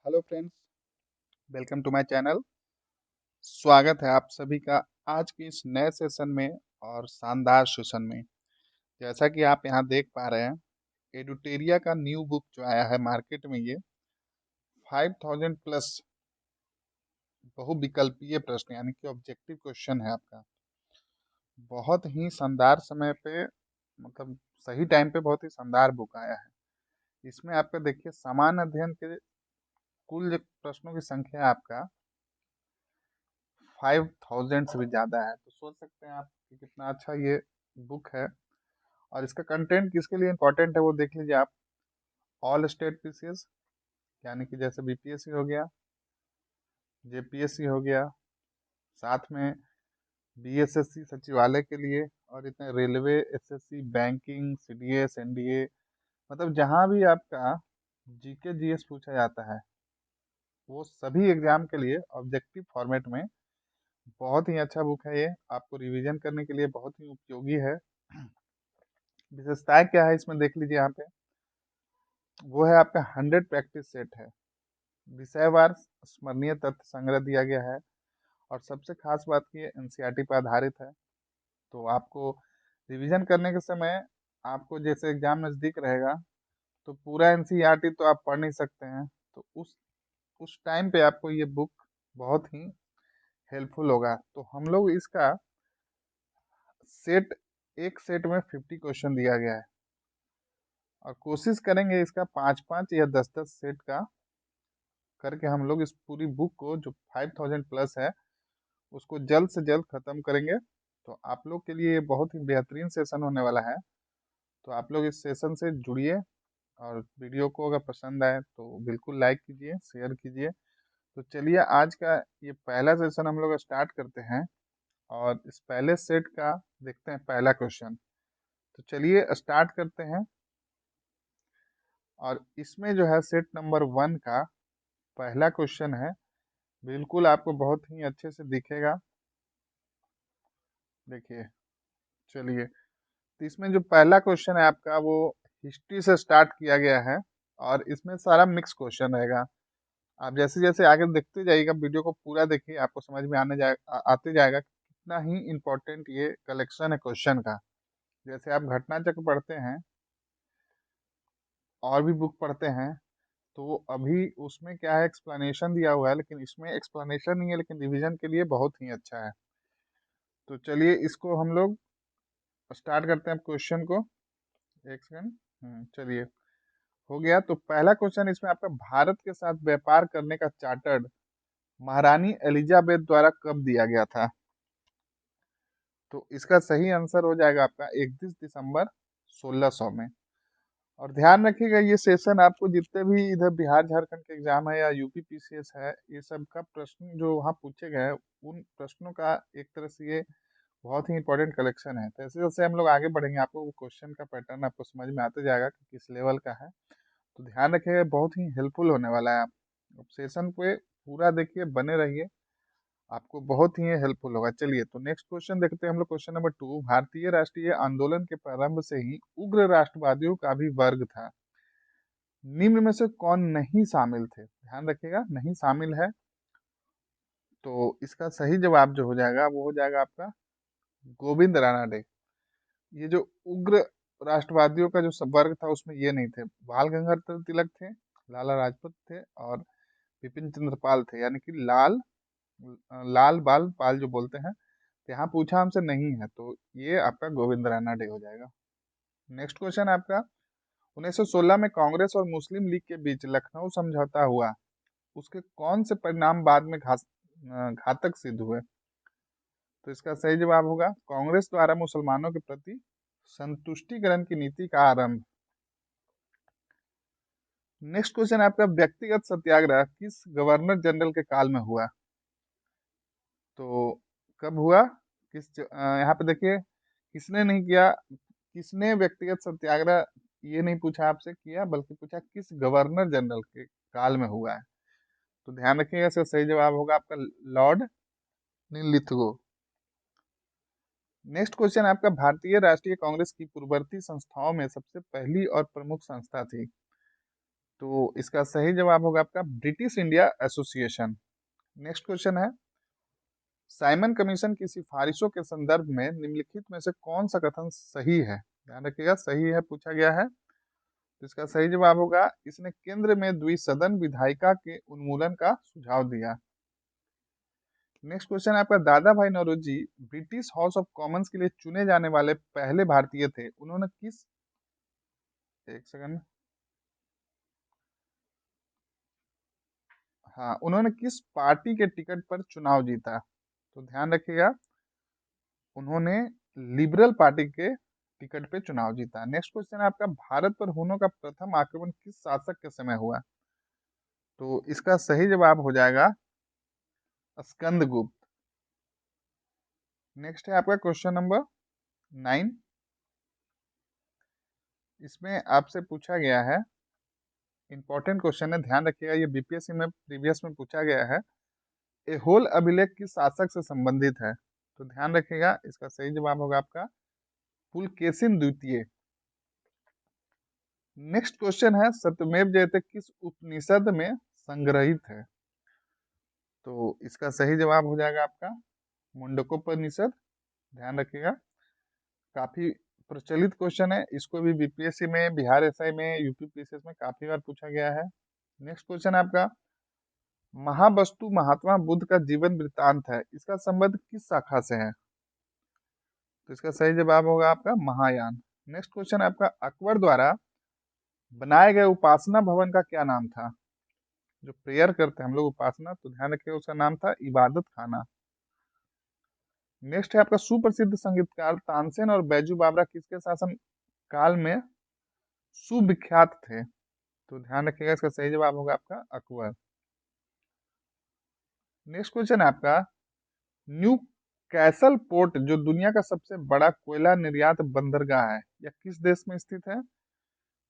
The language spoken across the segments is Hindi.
Hello friends, welcome to my channel. स्वागत है आप सभी का आज के इस नए सेशन में और शानदार सेशन में। जैसा कि आप यहाँ देख पा रहे हैं, एडुटेरिया का न्यू बुक जो आया है मार्केट में, ये 5000 प्लस बहुविकल्पीय प्रश्न यानी कि ऑब्जेक्टिव क्वेश्चन है आपका। बहुत ही शानदार समय पे, मतलब सही टाइम पे बहुत ही शानदार बुक आया है। इसमें आपका देखिए सामान्य अध्ययन के कुल जो प्रश्नों की संख्या है आपका 5000 से भी ज़्यादा है। तो सोच सकते हैं आप कि कितना अच्छा ये बुक है। और इसका कंटेंट किसके लिए इम्पोर्टेंट है वो देख लीजिए आप। ऑल स्टेट पीसीएस यानी कि जैसे बीपीएससी हो गया, जेपीएससी हो गया, साथ में बीएसएससी सचिवालय के लिए, और इतने railway, SSC, banking, CDS, NDA, मतलब जहाँ भी आपका जीके जीएस पूछा जाता है वो सभी एग्जाम के लिए ऑब्जेक्टिव फॉर्मेट में बहुत ही अच्छा बुक है। ये आपको रिवीजन करने के लिए बहुत ही उपयोगी है। विशेषताएं क्या है इसमें देख लीजिए यहाँ पे। वो है आपका 100 प्रैक्टिस सेट है, विषयवार स्मरणीय तथ्य संग्रह दिया गया है, और सबसे खास बात की एनसीईआरटी पर आधारित है। तो आपको रिवीजन करने के समय आपको जैसे एग्जाम नज़दीक रहेगा तो पूरा एनसीईआरटी तो आप पढ़ नहीं सकते हैं, तो उस टाइम पे आपको ये बुक बहुत ही हेल्पफुल होगा। तो हम लोग इसका सेट, एक सेट में 50 क्वेश्चन दिया गया है, और कोशिश करेंगे इसका 5-5 या 10-10 सेट का करके हम लोग इस पूरी बुक को जो 5000 प्लस है उसको जल्द से जल्द ख़त्म करेंगे। तो आप लोग के लिए ये बहुत ही बेहतरीन सेशन होने वाला है। तो आप लोग इस सेशन से जुड़िए, और वीडियो को अगर पसंद आए तो बिल्कुल लाइक कीजिए, शेयर कीजिए। तो चलिए आज का ये पहला सेशन हम लोग स्टार्ट करते हैं, और इस पहले सेट का देखते हैं पहला क्वेश्चन। तो चलिए स्टार्ट करते हैं। और इसमें जो है सेट नंबर 1 का पहला क्वेश्चन है, बिल्कुल आपको बहुत ही अच्छे से दिखेगा। देखिए, चलिए, तो इसमें जो पहला क्वेश्चन है आपका वो हिस्ट्री से स्टार्ट किया गया है, और इसमें सारा मिक्स क्वेश्चन रहेगा। आप जैसे जैसे आगे देखते जाइएगा, वीडियो को पूरा देखिए, आपको समझ में आते जाएगा कि कितना ही इम्पोर्टेंट ये कलेक्शन है क्वेश्चन का। जैसे आप घटना चक्र पढ़ते हैं और भी बुक पढ़ते हैं, तो अभी उसमें क्या है, एक्सप्लेनेशन दिया हुआ है, लेकिन इसमें एक्सप्लेनेशन नहीं है, लेकिन रिवीजन के लिए बहुत ही अच्छा है। तो चलिए इसको हम लोग स्टार्ट करते हैं क्वेश्चन को। एक सेकंड। चलिए, हो गया। तो पहला क्वेश्चन इसमें आपका, भारत के साथ व्यापार करने का चार्टर्ड महारानी एलिजाबेथ द्वारा कब दिया गया था? तो इसका सही आंसर हो जाएगा आपका 31 दिसंबर 1600 में। और ध्यान रखिएगा, ये सेशन आपको जितने भी इधर बिहार झारखंड के एग्जाम है या यूपी पीसीएस है, ये सब का प्रश्न जो वहाँ पूछे गए हैं उन प्रश्नों का एक तरह से ये बहुत ही इंपॉर्टेंट कलेक्शन है। तो ऐसे जैसे हम लोग आगे बढ़ेंगे, आपको वो क्वेश्चन का पैटर्न आपको समझ में आते जाएगा कि किस लेवल का है। तो ध्यान रखिएगा, बहुत ही हेल्पफुल होने वाला है। आप सेशन पे पूरा देखिए, बने रहिए, आपको बहुत ही हेल्पफुल होगा। चलिए, तो नेक्स्ट क्वेश्चन देखते हैं हम लोग। क्वेश्चन नंबर 2, भारतीय राष्ट्रीय आंदोलन के प्रारंभ से ही उग्र राष्ट्रवादियों का भी वर्ग था। निम्न में से कौन नहीं शामिल थे? ध्यान रखिएगा, नहीं शामिल है। तो इसका सही जवाब जो हो जाएगा वो हो जाएगा आपका गोविंद रानाडे। ये जो उग्र राष्ट्रवादियों का जो वर्ग था उसमें ये नहीं थे। बाल गंगाधर तिलक थे, लाला लाजपत थे, और विपिन चंद्र पाल थे, यानी कि लाल बाल पाल जो बोलते हैं। तो यहाँ पूछा हमसे नहीं है, तो ये आपका गोविंद रानाडे हो जाएगा। नेक्स्ट क्वेश्चन आपका, 1916 में कांग्रेस और मुस्लिम लीग के बीच लखनऊ समझौता हुआ, उसके कौन से परिणाम बाद में घातक सिद्ध हुए? तो इसका सही जवाब होगा कांग्रेस द्वारा मुसलमानों के प्रति संतुष्टिकरण की नीति का आरंभ। नेक्स्ट क्वेश्चन आपका, व्यक्तिगत सत्याग्रह किस गवर्नर जनरल के काल में हुआ? तो कब हुआ? यहाँ पे देखिए, किसने नहीं किया, किसने व्यक्तिगत सत्याग्रह, ये नहीं पूछा आपसे किया, बल्कि पूछा किस गवर्नर जनरल के काल में हुआ है। तो ध्यान रखिएगा, इसका सही जवाब होगा आपका लॉर्ड लिथगो। नेक्स्ट क्वेश्चन आपका, भारतीय राष्ट्रीय कांग्रेस की पूर्ववर्ती संस्थाओं में सबसे पहली और प्रमुख संस्था थी। तो इसका सही जवाब होगा आपका British India association. Next question है, साइमन कमीशन की सिफारिशों के संदर्भ में निम्नलिखित में से कौन सा कथन सही है? ध्यान रखिएगा, सही है पूछा गया है। तो इसका सही जवाब होगा, इसने केंद्र में द्विसदन विधायिका के उन्मूलन का सुझाव दिया। नेक्स्ट क्वेश्चन है आपका, Dadabhai Naoroji British House of Commons के लिए चुने जाने वाले पहले भारतीय थे। उन्होंने किस, एक सेकंड, हाँ, उन्होंने किस पार्टी के टिकट पर चुनाव जीता? तो ध्यान रखिएगा, उन्होंने लिबरल पार्टी के टिकट पे चुनाव जीता। नेक्स्ट क्वेश्चन है आपका, भारत पर हुनों का प्रथम आक्रमण किस शासक के समय हुआ? तो इसका सही जवाब हो जाएगा स्कंदगुप्त। नेक्स्ट है आपका क्वेश्चन नंबर 9। इसमें आपसे पूछा गया है, इंपॉर्टेंट क्वेश्चन है, ध्यान रखिएगा, ये बीपीएससी में प्रीवियस में पूछा गया है। एहोल अभिलेख किस शासक से संबंधित है? तो ध्यान रखिएगा, इसका सही जवाब होगा आपका पुलकेशिन द्वितीय। नेक्स्ट क्वेश्चन है, सत्यमेव जयते किस उपनिषद में संग्रहित है? तो इसका सही जवाब हो जाएगा आपका मुंडकोपनिषद। ध्यान रखिएगा, काफी प्रचलित क्वेश्चन है, इसको भी बीपीएससी में, बिहार एसआई में, यूपी पीसीएस में काफी बार पूछा गया है। नेक्स्ट क्वेश्चन है आपका, महावस्तु महात्मा बुद्ध का जीवन वृत्तांत है, इसका संबंध किस शाखा से है? तो इसका सही जवाब होगा आपका महायान। नेक्स्ट क्वेश्चन है आपका, अकबर द्वारा बनाए गए उपासना भवन का क्या नाम था? जो प्रेयर करते हैं हम लोग उपासना, तो ध्यान रखिए उसका नाम था इबादत खाना। नेक्स्ट है आपका, सुप्रसिद्ध संगीतकार तानसेन और बैजू बावरा किसके शासन काल में सुविख्यात थे? तो ध्यान रखिएगा, इसका सही जवाब होगा आपका अकबर। नेक्स्ट क्वेश्चन है आपका, न्यू कैसल पोर्ट जो दुनिया का सबसे बड़ा कोयला निर्यात बंदरगाह है, यह किस देश में स्थित है?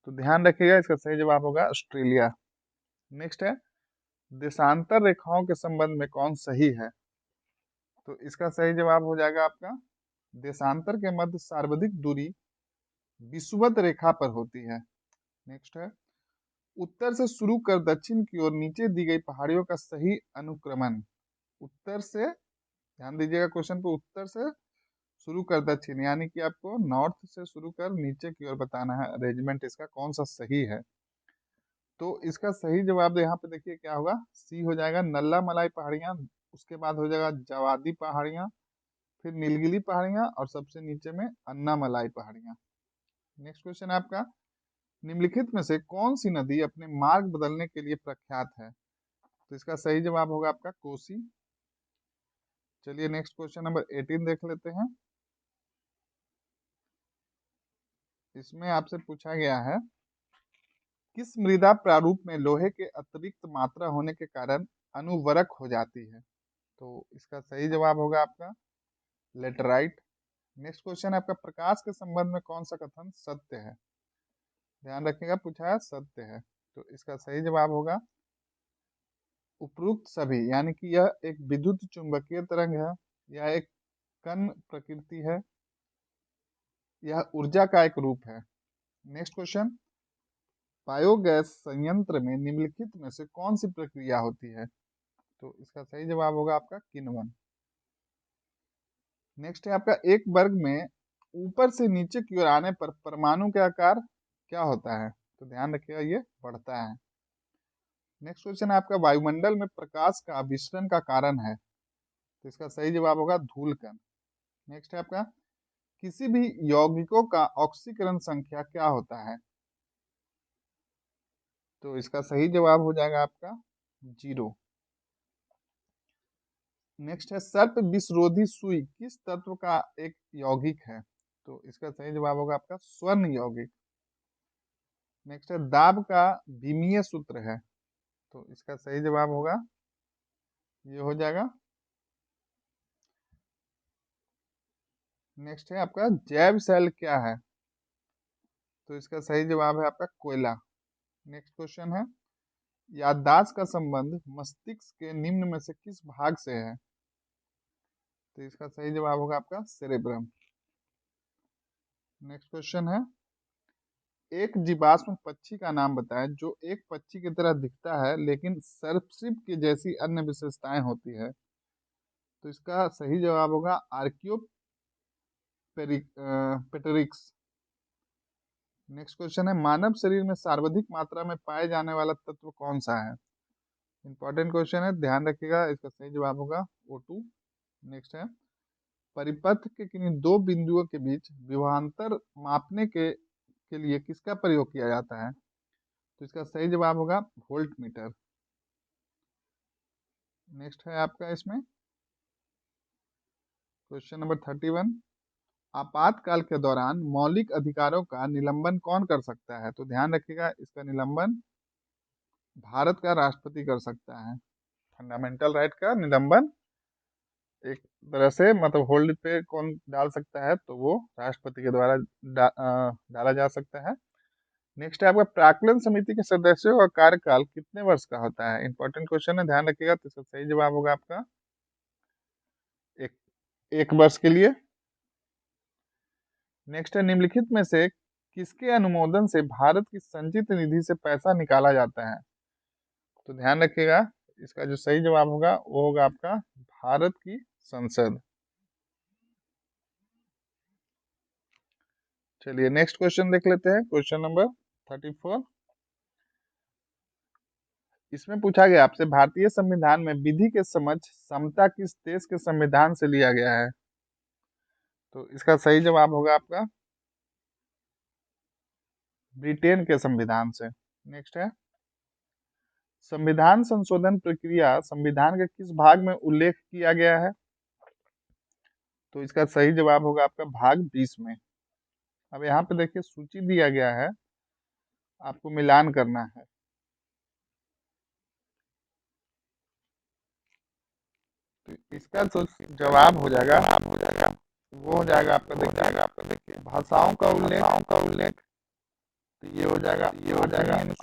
तो ध्यान रखिएगा, इसका सही जवाब होगा ऑस्ट्रेलिया। नेक्स्ट है, देशांतर रेखाओं के संबंध में कौन सही है? तो इसका सही जवाब हो जाएगा आपका, देशांतर के मध्य सर्वाधिक दूरी विषुवत रेखा पर होती है। नेक्स्ट है, उत्तर से शुरू कर दक्षिण की ओर नीचे दी गई पहाड़ियों का सही अनुक्रमण। उत्तर से, ध्यान दीजिएगा क्वेश्चन पे, उत्तर से शुरू कर दक्षिण, यानी कि आपको नॉर्थ से शुरू कर नीचे की ओर बताना है अरेंजमेंट, इसका कौन सा सही है? तो इसका सही जवाब यहाँ पे देखिए क्या होगा, सी हो जाएगा, नल्ला मलाई पहाड़ियाँ, उसके बाद हो जाएगा जवादी पहाड़ियाँ, फिर नीलगिरी पहाड़ियाँ, और सबसे नीचे में अन्ना मलाई पहाड़ियाँ। नेक्स्ट क्वेश्चन है आपका, निम्नलिखित में से कौन सी नदी अपने मार्ग बदलने के लिए प्रख्यात है? तो इसका सही जवाब होगा आपका कोसी। चलिए नेक्स्ट क्वेश्चन नंबर 18 देख लेते हैं। इसमें आपसे पूछा गया है, किस मृदा प्रारूप में लोहे के अतिरिक्त मात्रा होने के कारण अनुवर्क हो जाती है? तो इसका सही जवाब होगा आपका लेटराइट। नेक्स्ट क्वेश्चन है आपका, प्रकाश के संबंध में कौन सा कथन सत्य है? ध्यान रखिएगा, पूछा है सत्य है। तो इसका सही जवाब होगा उपरोक्त सभी, यानी कि यह एक विद्युत चुंबकीय तरंग है, यह एक कण प्रकृति है, यह ऊर्जा का एक रूप है। नेक्स्ट क्वेश्चन, बायोगैस संयंत्र में निम्नलिखित में से कौन सी प्रक्रिया होती है? तो इसका सही जवाब होगा आपका किण्वन। नेक्स्ट है आपका, एक वर्ग में ऊपर से नीचे की ओर आने पर परमाणु का आकार क्या होता है? तो ध्यान रखिएगा, ये बढ़ता है। नेक्स्ट क्वेश्चन है आपका, वायुमंडल में प्रकाश का विसरण का कारण है? तो इसका सही जवाब होगा धूलकण। नेक्स्ट है आपका, किसी भी यौगिकों का ऑक्सीकरण संख्या क्या होता है? तो इसका सही जवाब हो जाएगा आपका 0। नेक्स्ट है, सर्प विषरोधी सुई किस तत्व का एक यौगिक है? तो इसका सही जवाब होगा आपका स्वर्ण यौगिक। नेक्स्ट है, दाब का विमीय सूत्र है? तो इसका सही जवाब होगा, ये हो जाएगा। नेक्स्ट है आपका, जैव सेल क्या है? तो इसका सही जवाब है आपका कोयला। नेक्स्ट क्वेश्चन है, याददाश्त का संबंध मस्तिष्क के निम्न में से किस भाग से है? तो इसका सही जवाब होगा आपका सेरेब्रम। नेक्स्ट क्वेश्चन है, एक जीवाश्म पक्षी का नाम बताएं जो एक पक्षी की तरह दिखता है लेकिन सर्पसिप की जैसी अन्य विशेषताएं होती है। तो इसका सही जवाब होगा आर्कियोपेटेरिक्स। नेक्स्ट क्वेश्चन है, मानव शरीर में सर्वाधिक मात्रा में पाए जाने वाला तत्व कौन सा है? इंपॉर्टेंट क्वेश्चन है, ध्यान रखिएगा। इसका सही जवाब होगा O2। नेक्स्ट है, परिपथ के किन्हीं दो बिंदुओं के बीच विभवांतर मापने के लिए किसका प्रयोग किया जाता है? तो इसका सही जवाब होगा वोल्ट मीटर। नेक्स्ट है आपका इसमें क्वेश्चन नंबर 31, आपातकाल के दौरान मौलिक अधिकारों का निलंबन कौन कर सकता है? तो ध्यान रखिएगा, इसका निलंबन भारत का राष्ट्रपति कर सकता है। फंडामेंटल राइट का निलंबन एक तरह से मतलब होल्ड पे कौन डाल सकता है? तो वो राष्ट्रपति के द्वारा डाला जा सकता है। नेक्स्ट है आपका, प्राक्कलन समिति के सदस्यों का कार्यकाल कितने वर्ष का होता है? इंपॉर्टेंट क्वेश्चन है, ध्यान रखिएगा। तो इसका सही जवाब होगा आपका एक एक वर्ष के लिए। नेक्स्ट है, निम्नलिखित में से किसके अनुमोदन से भारत की संचित निधि से पैसा निकाला जाता है? तो ध्यान रखिएगा, इसका जो सही जवाब होगा वो होगा आपका भारत की संसद। चलिए नेक्स्ट क्वेश्चन देख लेते हैं, क्वेश्चन नंबर 34। इसमें पूछा गया आपसे, भारतीय संविधान में विधि के समझ समता किस देश के संविधान से लिया गया है? तो इसका सही जवाब होगा आपका ब्रिटेन के संविधान से। नेक्स्ट है, संविधान संशोधन प्रक्रिया संविधान के किस भाग में उल्लेख किया गया है? तो इसका सही जवाब होगा आपका भाग 20 में। अब यहाँ पे देखिए सूची दिया गया है, आपको मिलान करना है। तो इसका जो जवाब हो जाएगा वो हो जाएगा आपका देखिए भाषाओं का उल्लेख। तो ये हो जाएगा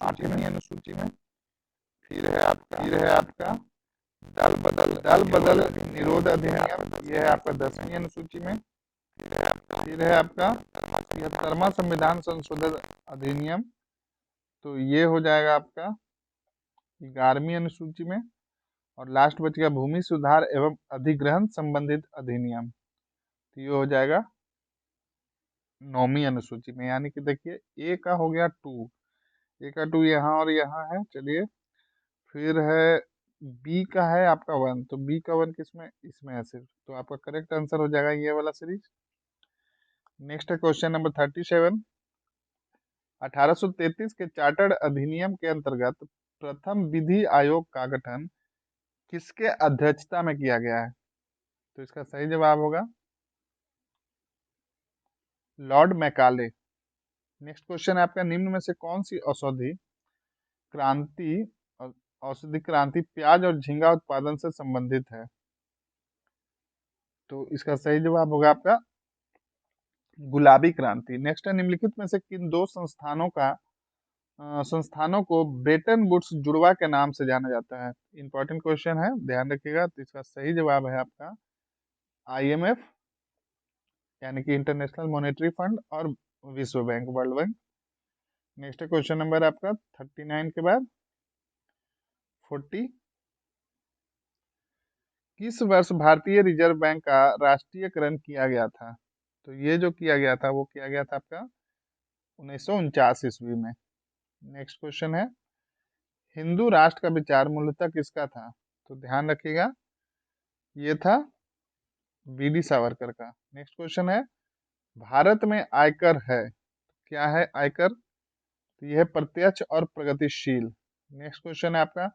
8वीं अनुसूची में। फिर है आपका दल बदल निरोध अधिनियम, ये है आपका 10वीं अनुसूची में। फिर है आपका 73वां संविधान संशोधन अधिनियम, तो ये हो जाएगा आपका 11वीं अनुसूची में। और लास्ट बच गया भूमि सुधार एवं अधिग्रहण संबंधित अधिनियम, तो ये हो जाएगा 9वीं अनुसूची में। यानी कि देखिए ए का हो गया 2, ए का 2 यहाँ और यहाँ है। चलिए फिर है बी का है आपका 1, तो बी का 1 किसमें? इसमें है सिर्फ, तो आपका करेक्ट आंसर हो जाएगा ये वाला सीरीज। नेक्स्ट है क्वेश्चन नंबर 37, 1833 के चार्टर्ड अधिनियम के अंतर्गत प्रथम विधि आयोग का गठन किसके अध्यक्षता में किया गया है? तो इसका सही जवाब होगा लॉर्ड मैकाले। नेक्स्ट क्वेश्चन है आपका, निम्न में से कौन सी क्रांति औषधि क्रांति प्याज और झींगा उत्पादन से संबंधित है? तो इसका सही जवाब होगा आपका गुलाबी क्रांति। नेक्स्ट है, निम्नलिखित में से किन दो संस्थानों को ब्रेटन वुड्स जुड़वा के नाम से जाना जाता है? इंपॉर्टेंट क्वेश्चन है, ध्यान रखिएगा। तो इसका सही जवाब है आपका IMF यानी कि इंटरनेशनल मॉनेटरी फंड और विश्व bank, world bank. Next question number आपका 39 के बाद 40, किस वर्ष भारतीय रिजर्व बैंक का राष्ट्रीयकरण किया गया था? तो ये जो किया गया था वो किया गया था आपका 1949 ईस्वी में। नेक्स्ट क्वेश्चन है, हिंदू राष्ट्र का विचार मूलतः किसका था? तो ध्यान रखिएगा, ये था BD सावरकर का। नेक्स्ट क्वेश्चन है, भारत में आयकर है, क्या है आयकर? तो यह है प्रत्यक्ष और प्रगतिशील। नेक्स्ट क्वेश्चन है आपका,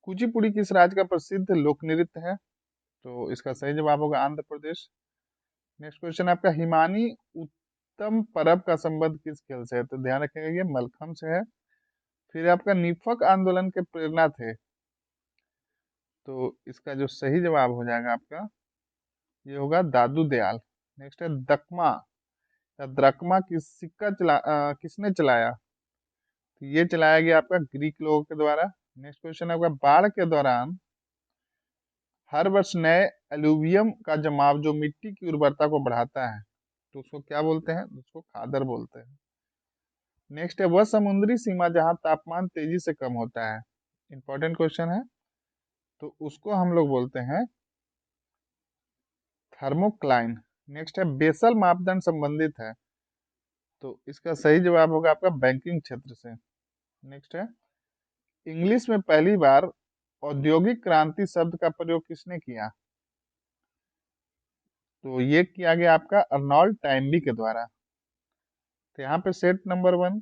कुचिपुड़ी किस राज्य का प्रसिद्ध लोक नृत्य है? तो इसका सही जवाब होगा आंध्र प्रदेश। नेक्स्ट क्वेश्चन आपका, हिमानी उत्तम परब का संबंध किस खेल से है? तो ध्यान रखिएगा ये मलखम से है। फिर आपका निफक आंदोलन के प्रेरणा थे, तो इसका जो सही जवाब हो जाएगा आपका ये होगा दादू दयाल। नेक्स्ट है दकमा या द्रकमा किसने चलाया? तो ये चलाया गया आपका ग्रीक लोगों के द्वारा। नेक्स्ट क्वेश्चन आपका, बाढ़ के दौरान हर वर्ष नए एलुवियम का जमाव जो मिट्टी की उर्वरता को बढ़ाता है, तो उसको क्या बोलते हैं? उसको खादर बोलते हैं। नेक्स्ट है वह समुद्री सीमा जहां तापमान तेजी से कम होता है। इंपॉर्टेंट क्वेश्चन है। तो उसको हम लोग बोलते हैं थर्मोक्लाइन। नेक्स्ट है बेसल मापदंड संबंधित है। तो इसका सही जवाब होगा आपका बैंकिंग क्षेत्र से। नेक्स्ट है इंग्लिश में पहली बार औद्योगिक क्रांति शब्द का प्रयोग किसने किया। तो ये किया गया आपका अर्नोल्ड टाइनबी के द्वारा। तो यहाँ पे सेट नंबर 1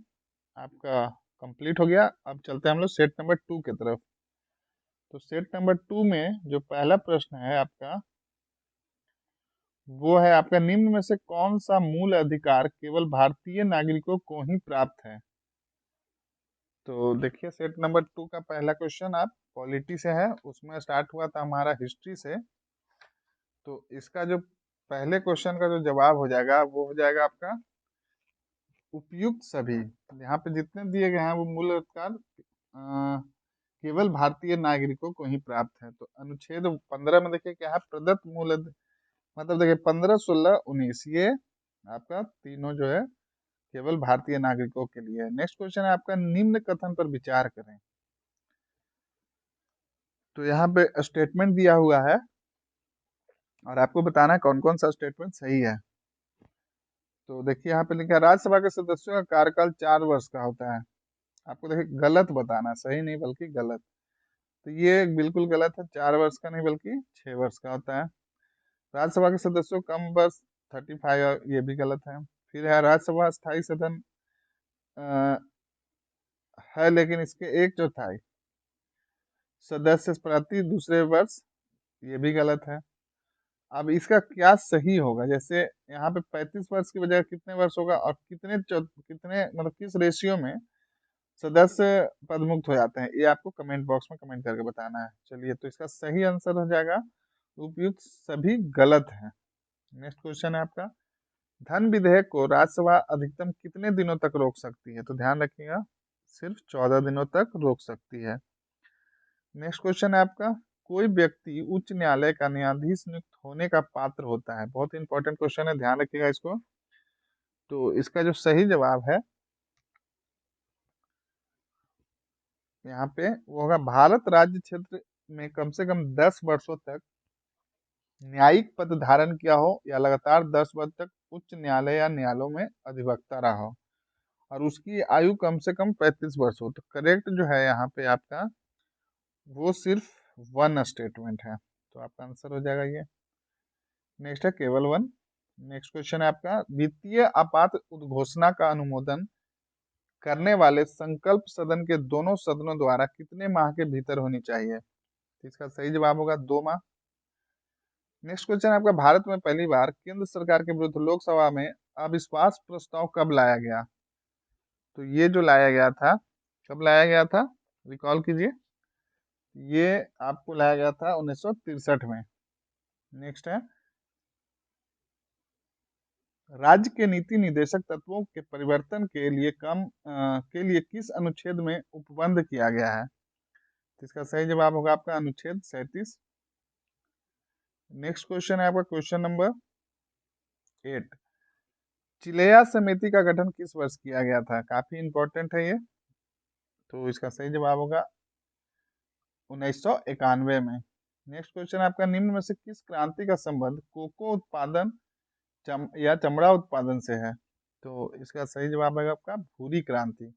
आपका कंप्लीट हो गया। अब चलते हैं हम लोग सेट नंबर 2 की तरफ। तो सेट नंबर 2 में जो पहला प्रश्न है आपका, वो है आपका निम्न में से कौन सा मूल अधिकार केवल भारतीय नागरिकों को ही प्राप्त है। तो देखिए सेट नंबर 2 का पहला क्वेश्चन आप पॉलिटी से है, उसमें स्टार्ट हुआ था हमारा हिस्ट्री से। तो इसका जो पहले क्वेश्चन का जो जवाब हो जाएगा वो हो जाएगा आपका उपयुक्त सभी। यहाँ पे जितने दिए गए हैं वो मूल अधिकार केवल भारतीय नागरिकों को ही प्राप्त है। तो अनुच्छेद 15 में देखिए क्या है, प्रदत्त मतलब देखिए 15, 16, 19 ये आपका तीनों जो है केवल भारतीय नागरिकों के लिए है। नेक्स्ट क्वेश्चन है आपका निम्न कथन पर विचार करें। तो यहाँ पे स्टेटमेंट दिया हुआ है और आपको बताना है कौन कौन सा स्टेटमेंट सही है। तो देखिए यहाँ पे लिखा है राज्यसभा के सदस्यों का कार्यकाल 4 वर्ष का होता है। आपको देखिए गलत बताना है, सही नहीं बल्कि गलत। तो ये बिल्कुल गलत है, 4 वर्ष का नहीं बल्कि 6 वर्ष का होता है। राज्यसभा के सदस्यों कम वर्ष 35, ये भी गलत है। फिर है राज्यसभा स्थायी सदन अ, है लेकिन इसके 1/4 सदस्य प्रति दूसरे वर्ष, ये भी गलत है। अब इसका क्या सही होगा, जैसे यहाँ पे 35 वर्ष की बजाय कितने वर्ष होगा और कितने मतलब किस रेशियो में सदस्य पदमुक्त हो जाते हैं, ये आपको कमेंट बॉक्स में कमेंट करके बताना है। चलिए तो इसका सही आंसर हो जाएगा उपयुक्त सभी गलत है। नेक्स्ट क्वेश्चन है आपका धन विधेयक को राज्यसभा अधिकतम कितने दिनों तक रोक सकती है। तो ध्यान रखिएगा सिर्फ 14 दिनों तक रोक सकती है। नेक्स्ट क्वेश्चन है आपका कोई व्यक्ति उच्च न्यायालय का न्यायाधीश नियुक्त होने का पात्र होता है। बहुत इंपॉर्टेंट क्वेश्चन है, ध्यान रखिएगा इसको। तो इसका जो सही जवाब है यहाँ पे वो होगा भारत राज्य क्षेत्र में कम से कम 10 वर्षों तक न्यायिक पद धारण किया हो या लगातार 10 वर्ष तक उच्च न्यायालय या न्यायालयों में अधिवक्ता रहा हो और उसकी आयु कम से कम 35 वर्ष हो। तो करेक्ट जो है यहाँ पे आपका वो सिर्फ 1 स्टेटमेंट है। तो आपका आंसर हो जाएगा ये। नेक्स्ट है केवल 1। नेक्स्ट क्वेश्चन है आपका वित्तीय आपात उद्घोषणा का अनुमोदन करने वाले संकल्प सदन के दोनों सदनों द्वारा कितने माह के भीतर होनी चाहिए। तो इसका सही जवाब होगा 2 माह। नेक्स्ट क्वेश्चन है आपका भारत में पहली बार केंद्र सरकार के विरुद्ध लोकसभा में अविश्वास प्रस्ताव कब लाया गया। तो ये जो लाया गया था, कब लाया गया था रिकॉल कीजिए। ये आपको लाया गया था 1963 में। नेक्स्ट है राज्य के नीति निर्देशक तत्वों के परिवर्तन के लिए किस अनुच्छेद में उपबंध किया गया है। तो इसका सही जवाब होगा आपका अनुच्छेद 37। नेक्स्ट क्वेश्चन है आपका क्वेश्चन नंबर 8। चिलेया समिति का गठन किस वर्ष किया गया था। काफी इंपॉर्टेंट है ये। तो इसका सही जवाब होगा 1991 में। नेक्स्ट क्वेश्चन आपका निम्न में से किस क्रांति का संबंध कोको उत्पादन या चमड़ा उत्पादन से है। तो इसका सही जवाब है आपका भूरी क्रांति।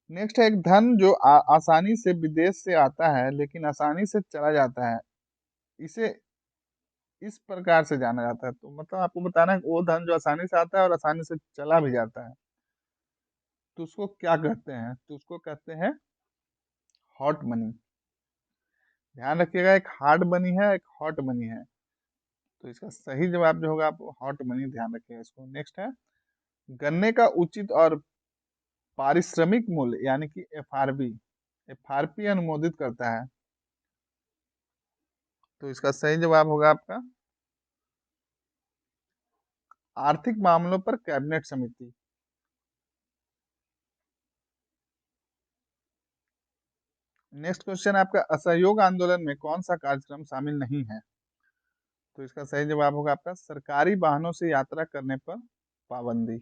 नेक्स्ट है एक धन जो आसानी से विदेश से आता है लेकिन आसानी से चला जाता है, इसे इस प्रकार से जाना जाता है। तो मतलब आपको बताना है वो धन जो आसानी से आता है और आसानी से चला भी जाता है, तो उसको क्या कहते हैं। तो उसको कहते हैं हॉट मनी। ध्यान रखिएगा एक हार्ड मनी है एक हॉट मनी है। तो इसका सही जवाब जो होगा आप हॉट मनी, ध्यान रखिएगा इसको। नेक्स्ट है गन्ने का उचित और पारिश्रमिक मूल्य यानी कि एफआरपी एफआरपी अनुमोदित करता है। तो इसका सही जवाब होगा आपका आर्थिक मामलों पर कैबिनेट समिति। नेक्स्ट क्वेश्चन आपका असहयोग आंदोलन में कौन सा कार्यक्रम शामिल नहीं है। तो इसका सही जवाब होगा आपका सरकारी वाहनों से यात्रा करने पर पाबंदी।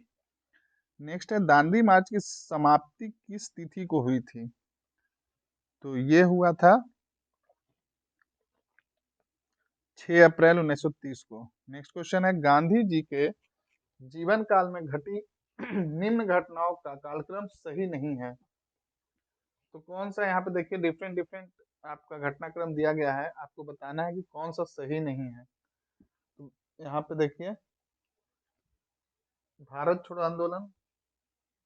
नेक्स्ट है दांडी मार्च की समाप्ति किस तिथि को हुई थी? तो ये हुआ था 6 अप्रैल 1930 को। नेक्स्ट क्वेश्चन है गांधी जी के जीवन काल में घटी निम्न घटनाओं का कालक्रम सही नहीं है। तो कौन सा, यहाँ पे देखिए डिफरेंट डिफरेंट आपका घटनाक्रम दिया गया है, आपको बताना है कि कौन सा सही नहीं है। तो यहाँ पे देखिए भारत छोड़ो आंदोलन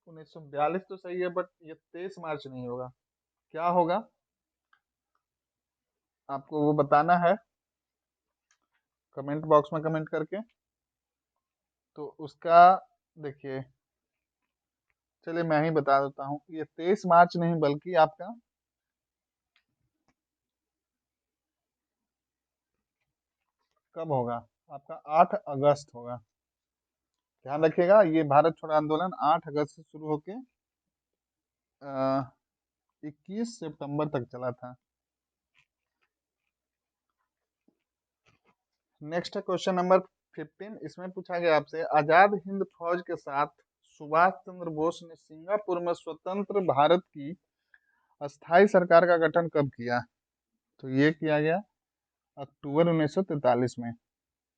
1942 तो सही है, बट ये 23 मार्च नहीं होगा। क्या होगा आपको वो बताना है कमेंट बॉक्स में कमेंट करके। तो उसका देखिए, चलिए मैं ही बता देता हूँ, ये 23 मार्च नहीं बल्कि आपका कब होगा, आपका 8 अगस्त होगा। ध्यान रखिएगा, ये भारत छोड़ो आंदोलन 8 अगस्त से शुरू होके 21 सितंबर तक चला था। नेक्स्ट है क्वेश्चन नंबर 15। इसमें पूछा गया आपसे आजाद हिंद फौज के साथ सुभाष चंद्र बोस ने सिंगापुर में स्वतंत्र भारत की अस्थाई सरकार का गठन कब किया? तो ये किया गया अक्टूबर 1943 में।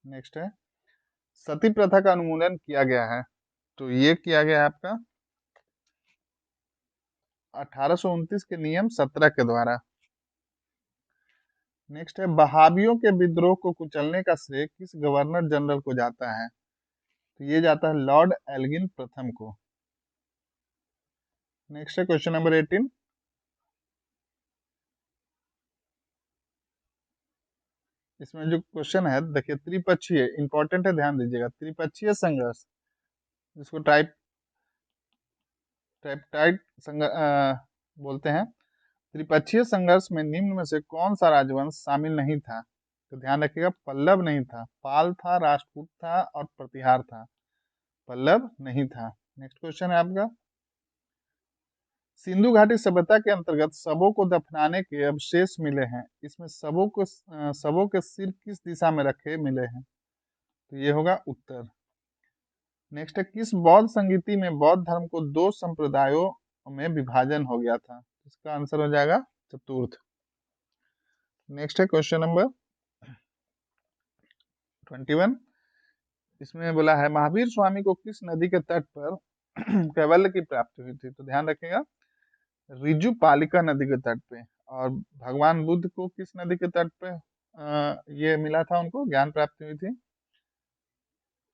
नेक्स्ट है सती प्रथा का उन्मूलन किया गया है। तो ये किया गया है आपका 1829 के नियम 17 के द्वारा। नेक्स्ट है बहाबियों के विद्रोह को कुचलने का श्रेय किस गवर्नर जनरल को जाता है? तो ये जाता है लॉर्ड एल्गिन प्रथम को। नेक्स्ट है क्वेश्चन नंबर 18। इसमें जो क्वेश्चन है देखिए त्रिपक्षीय इंपॉर्टेंट है, ध्यान दीजिएगा। त्रिपक्षीय संघर्ष जिसको ट्राइपाइट बोलते हैं, त्रिपक्षीय संघर्ष में निम्न में से कौन सा राजवंश शामिल नहीं था? तो ध्यान रखिएगा, पल्लव नहीं था, पाल था, राजपूत था और प्रतिहार था, पल्लव नहीं था। नेक्स्ट क्वेश्चन है आपका सिंधु घाटी सभ्यता के अंतर्गत शवों को दफनाने के अवशेष मिले हैं, इसमें शवों के सिर किस दिशा में रखे मिले हैं? तो ये होगा उत्तर। नेक्स्ट है किस बौद्ध संगीति में बौद्ध धर्म को दो संप्रदायों में विभाजन हो गया था? इसका आंसर हो जाएगा चतुर्थ। नेक्स्ट है क्वेश्चन नंबर 21। इसमें बोला है महावीर स्वामी को किस नदी के तट पर कैवल्य की प्राप्ति हुई थी? तो ध्यान रखिएगा रिजु पालिका नदी के तट पे। और भगवान बुद्ध को किस नदी के तट पे ये मिला था, उनको ज्ञान प्राप्ति हुई थी?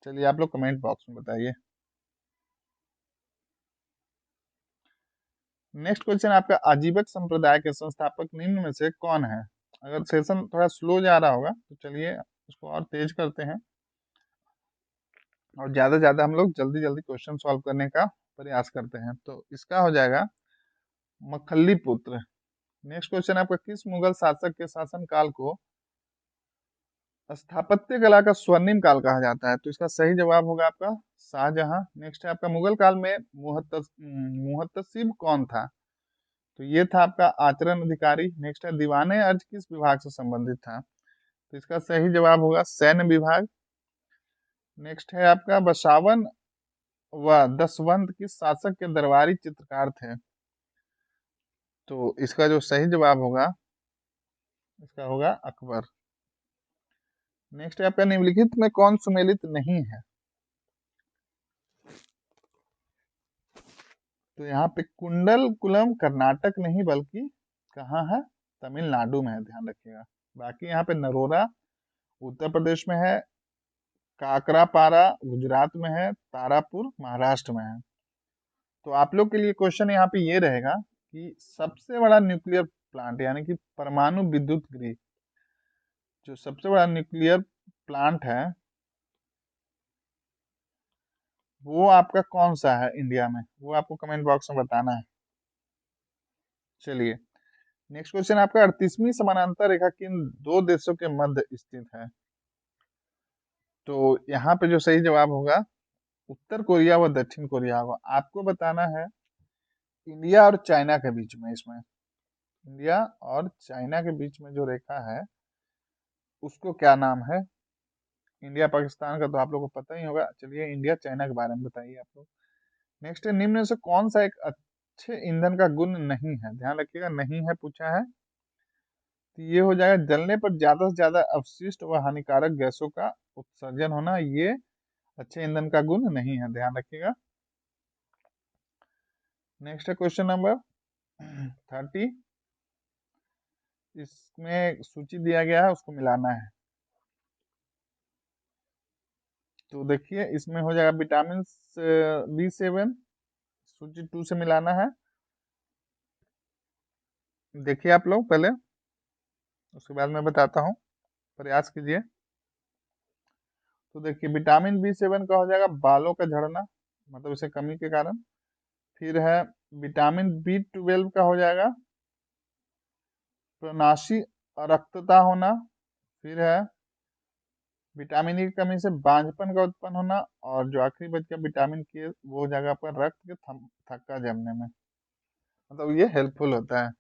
चलिए आप लोग कमेंट बॉक्स में बताइए। नेक्स्ट क्वेश्चन आपका आजीवक संप्रदाय के संस्थापक निम्न में से कौन है? अगर सेशन थोड़ा स्लो जा रहा होगा तो चलिए उसको और तेज करते हैं और ज्यादा से ज्यादा हम लोग जल्दी जल्दी क्वेश्चन सॉल्व करने का प्रयास करते हैं। तो इसका हो जाएगा मखल्ली पुत्र। नेक्स्ट क्वेश्चन आपका किस मुगल शासक के शासन काल को स्थापत्य कला का स्वर्णिम काल कहा जाता है? तो इसका सही जवाब होगा आपका शाहजहां। नेक्स्ट है आपका मुगल काल में मुहतसिब कौन था? तो ये था आपका आचरण अधिकारी। नेक्स्ट है दीवाने अर्ज किस विभाग से संबंधित था? तो इसका सही जवाब होगा सैन्य विभाग। नेक्स्ट है आपका बसावन व दसवंत किस शासक के दरबारी चित्रकार थे? तो इसका जो सही जवाब होगा इसका होगा अकबर। नेक्स्ट है आपका निम्नलिखित में कौन सुमेलित नहीं है? तो यहाँ पे कुंडल कुलम कर्नाटक नहीं बल्कि कहाँ है, तमिलनाडु में है, ध्यान रखिएगा। बाकी यहाँ पे नरोरा उत्तर प्रदेश में है, काकरापारा गुजरात में है, तारापुर महाराष्ट्र में है। तो आप लोग के लिए क्वेश्चन यहाँ पे ये रहेगा कि सबसे बड़ा न्यूक्लियर प्लांट यानी कि परमाणु विद्युत गृह, जो सबसे बड़ा न्यूक्लियर प्लांट है वो आपका कौन सा है इंडिया में, वो आपको कमेंट बॉक्स में बताना है। चलिए नेक्स्ट क्वेश्चन आपका 38वीं समानांतर रेखा किन दो देशों के मध्य स्थित है? तो यहाँ पे जो सही जवाब होगा उत्तर कोरिया व दक्षिण कोरिया होगा। आपको बताना है इंडिया और चाइना के बीच में, इसमें इंडिया और चाइना के बीच में जो रेखा है उसको क्या नाम है? इंडिया पाकिस्तान का तो आप लोगों को पता ही होगा। चलिए इंडिया चाइना के बारे में बताइए आप लोग। नेक्स्ट है, निम्न में से कौन सा एक अच्छे ईंधन का गुण नहीं है? ध्यान रखिएगा, नहीं है पूछा है। तो ये हो जाएगा, जलने पर ज्यादा से ज्यादा अवशिष्ट व हानिकारक गैसों का उत्सर्जन होना, ये अच्छे ईंधन का गुण नहीं है, ध्यान रखिएगा। नेक्स्ट है क्वेश्चन नंबर 30। इसमें सूची दिया गया है, उसको मिलाना है। तो देखिए, इसमें हो जाएगा विटामिन B7, सूची 2 से मिलाना है। देखिए आप लोग पहले, उसके बाद मैं बताता हूँ, प्रयास कीजिए। तो देखिए, विटामिन B7 का हो जाएगा बालों का झड़ना, मतलब इसे कमी के कारण। फिर है विटामिन B12 का हो जाएगा प्रनाशी रक्तता होना। फिर है विटामिन ई की कमी से बांझपन का उत्पन्न होना। और जो आखिरी बच गया विटामिन के, वो हो जाएगा आपका रक्त के थक्का जमने में, मतलब ये हेल्पफुल होता है।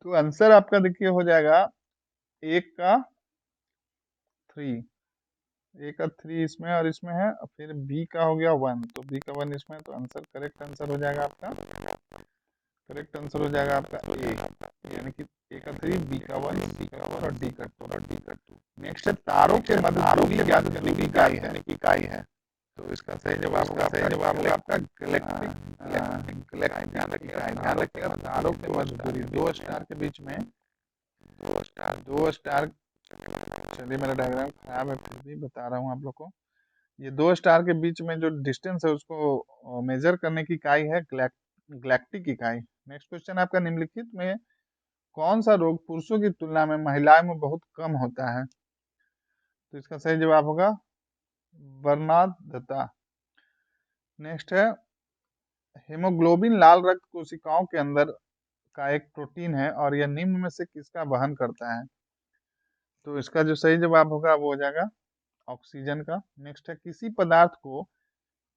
तो आंसर आपका देखिए हो जाएगा एक का 3, ए का 3 इसमें और इसमें है, और फिर बी का हो गया 1, तो बी का 1 इसमें, तो आंसर करेक्ट आंसर हो जाएगा आपका, करेक्ट आंसर हो जाएगा आपका ए, यानी कि ए का 3, बी का 1, सी का 4 और डी का 2। नेक्स्ट है, तारों के मध्य दूरी ज्ञात करने की इकाई है। तो इसका सही जवाब होगा आपका गैलेक्टिक। ध्यान रखिएगा, तारों के मध्य दूरी, दो स्टार के बीच में, दो स्टार, चलिए मेरा डायग्राम खराब है, फिर भी बता रहा हूँ आप लोग को। ये दो स्टार के बीच में जो डिस्टेंस है, उसको मेजर करने की इकाई है गैलेक्टिक इकाई। नेक्स्ट क्वेश्चन आपका, निम्नलिखित में कौन सा रोग पुरुषों की तुलना में महिलाओं में बहुत कम होता है? तो इसका सही जवाब होगा वर्णांधता। नेक्स्ट है, हेमोग्लोबिन लाल रक्त कोशिकाओं के अंदर का एक प्रोटीन है और यह निम्न में से किसका वहन करता है? तो इसका जो सही जवाब होगा वो हो जाएगा ऑक्सीजन का। नेक्स्ट है, किसी पदार्थ को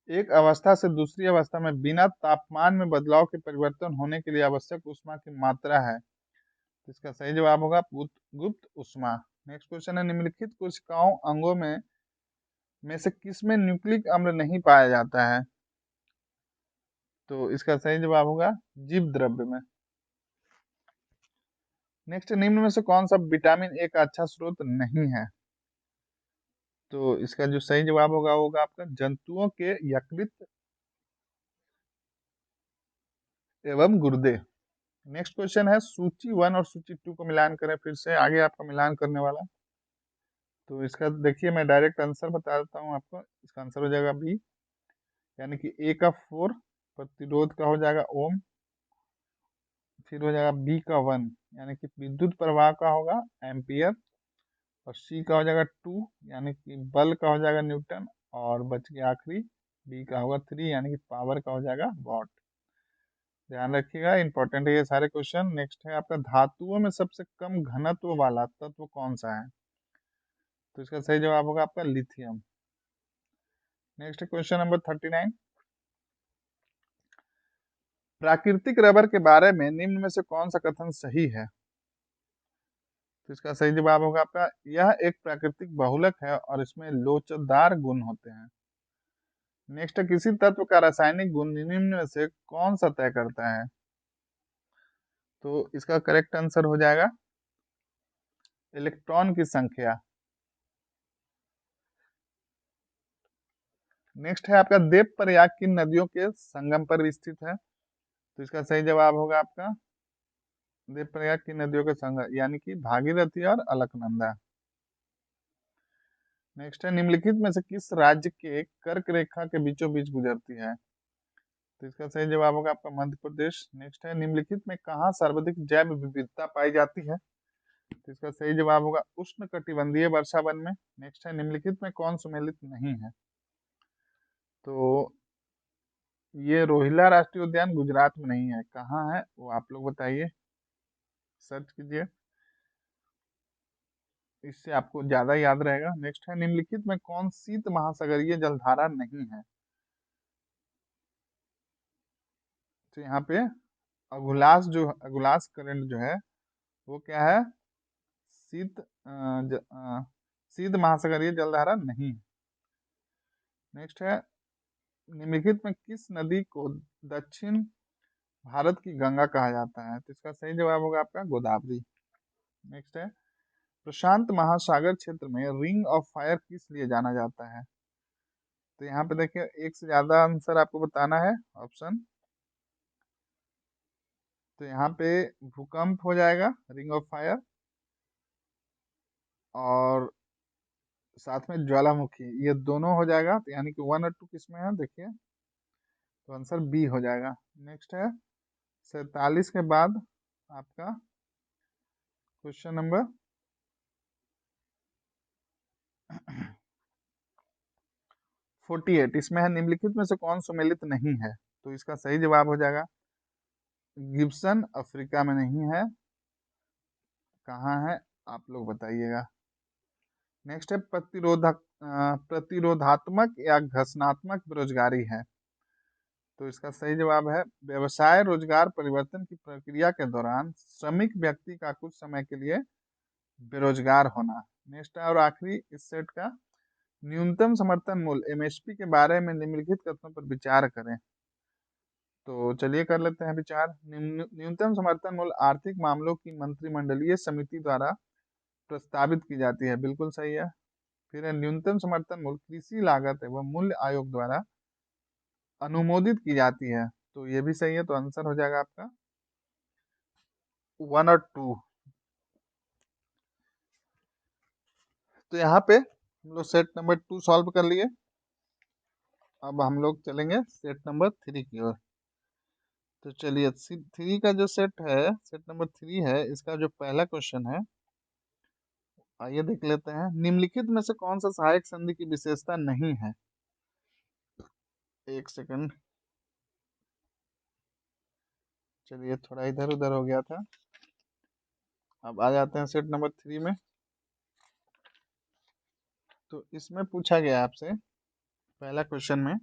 एक अवस्था से दूसरी अवस्था में बिना तापमान में बदलाव के परिवर्तन होने के लिए आवश्यक ऊष्मा की मात्रा है? तो इसका सही जवाब होगा गुप्त ऊष्मा। नेक्स्ट क्वेश्चन है, निम्नलिखित कोशिकाओं अंगों में से किसमें न्यूक्लिक अम्ल नहीं पाया जाता है? तो इसका सही जवाब होगा जीव द्रव्य में। नेक्स्ट, निम्न में से कौन सा विटामिन ए का अच्छा स्रोत नहीं है? तो इसका जो सही जवाब होगा वो होगा आपका जंतुओं के यकृत एवं गुर्दे। नेक्स्ट क्वेश्चन है, सूची 1 और सूची 2 को मिलान करें, फिर से आगे आपका मिलान करने वाला। तो इसका देखिए, मैं डायरेक्ट आंसर बता देता हूँ आपको। इसका आंसर हो जाएगा बी, यानी कि ए का 4 प्रतिरोध का हो जाएगा ओम। फिर हो जाएगा बी का 1, यानी कि विद्युत प्रवाह का होगा एम्पियर। और सी का हो जाएगा 2, यानी कि बल का हो जाएगा न्यूटन। और बच गया आखिरी डी का होगा 3, यानी कि पावर का हो जाएगा वॉट। ध्यान रखिएगा, इंपॉर्टेंट है ये सारे क्वेश्चन। नेक्स्ट है आपका, धातुओं में सबसे कम घनत्व वाला तत्व कौन सा है? तो इसका सही जवाब होगा आपका लिथियम। नेक्स्ट क्वेश्चन नंबर 39, प्राकृतिक रबर के बारे में निम्न में से कौन सा कथन सही है? तो इसका सही जवाब होगा आपका, यह एक प्राकृतिक बहुलक है और इसमें लोचदार गुण होते हैं। नेक्स्ट है, किसी तत्व का रासायनिक गुण निम्न में से कौन सा तय करता है? तो इसका करेक्ट आंसर हो जाएगा इलेक्ट्रॉन की संख्या। नेक्स्ट है आपका, देव प्रयाग किन नदियों के संगम पर स्थित है? तो इसका सही जवाब होगा आपका देव प्रयाग की नदियों के संगम, यानी कि भागीरथी और अलकनंदा। नेक्स्ट है, निम्नलिखित में से किस राज्य के कर्क रेखा के बीचों बीच गुजरती है? तो इसका सही जवाब होगा आपका मध्य प्रदेश। नेक्स्ट है, निम्नलिखित में कहाँ सर्वाधिक जैव विविधता पाई जाती है? तो इसका सही जवाब होगा उष्ण कटिबंधीय वर्षा वन में। नेक्स्ट है, निम्नलिखित में कौन सुमेलित नहीं है? तो ये रोहिला राष्ट्रीय उद्यान गुजरात में नहीं है, कहाँ है वो आप लोग बताइए, सर्च कीजिए, इससे आपको ज्यादा याद रहेगा। नेक्स्ट है, निम्नलिखित में कौन शीत महासागरीय जलधारा नहीं है? तो यहाँ पे अगुलास करंट जो है वो क्या है, शीत शीत महासागरीय जलधारा नहीं है। नेक्स्ट है, निम्नलिखित में किस नदी को दक्षिण भारत की गंगा कहा जाता है? तो इसका सही जवाब होगा आपका गोदावरी। नेक्स्ट है, प्रशांत महासागर क्षेत्र में रिंग ऑफ फायर किस लिए जाना जाता है? तो यहाँ पे देखिए, एक से ज्यादा आंसर आपको बताना है ऑप्शन। तो यहाँ पे भूकंप हो जाएगा, रिंग ऑफ फायर, और साथ में ज्वालामुखी, ये दोनों हो जाएगा। तो यानी कि 1 और 2 किस में है देखिए, तो आंसर बी हो जाएगा। नेक्स्ट है 47 के बाद आपका क्वेश्चन नंबर 48, इसमें है, निम्नलिखित में से कौन सुमेलित नहीं है? तो इसका सही जवाब हो जाएगा गिब्सन, अफ्रीका में नहीं है। कहाँ है आप लोग बताइएगा। नेक्स्ट है प्रतिरोधात्मक या घर्षणात्मक बेरोजगारी है। तो इसका सही जवाब है व्यवसाय रोजगार परिवर्तन की प्रक्रिया के दौरान श्रमिक व्यक्ति का कुछ समय के लिए बेरोजगार होना। नेक्स्ट है और आखिरी इस सेट का, न्यूनतम समर्थन मूल्य एमएसपी के बारे में निम्नलिखित कथनों पर विचार करें। तो चलिए कर लेते हैं विचार। न्यूनतम समर्थन मूल्य आर्थिक मामलों की मंत्रिमंडलीय समिति द्वारा प्रस्तावित की जाती है, बिल्कुल सही है। फिर है, न्यूनतम समर्थन मूल्य कृषि लागत एवं मूल्य आयोग द्वारा अनुमोदित की जाती है। तो ये भी सही है, तो आंसर हो जाएगा आपका 1 और 2। तो यहाँ पे हम लोग सेट नंबर 2 सॉल्व कर लिए। अब हम लोग चलेंगे सेट नंबर 3 की ओर। तो चलिए, 3 का जो सेट है, सेट नंबर 3 है, इसका जो पहला क्वेश्चन है, आइए देख लेते हैं। निम्नलिखित में से कौन सा सहायक संधि की विशेषता नहीं है? एक सेकंड, चलिए थोड़ा इधर उधर हो गया था। अब आ जाते हैं सेट नंबर 3 में। तो इसमें पूछा गया आपसे पहला क्वेश्चन में,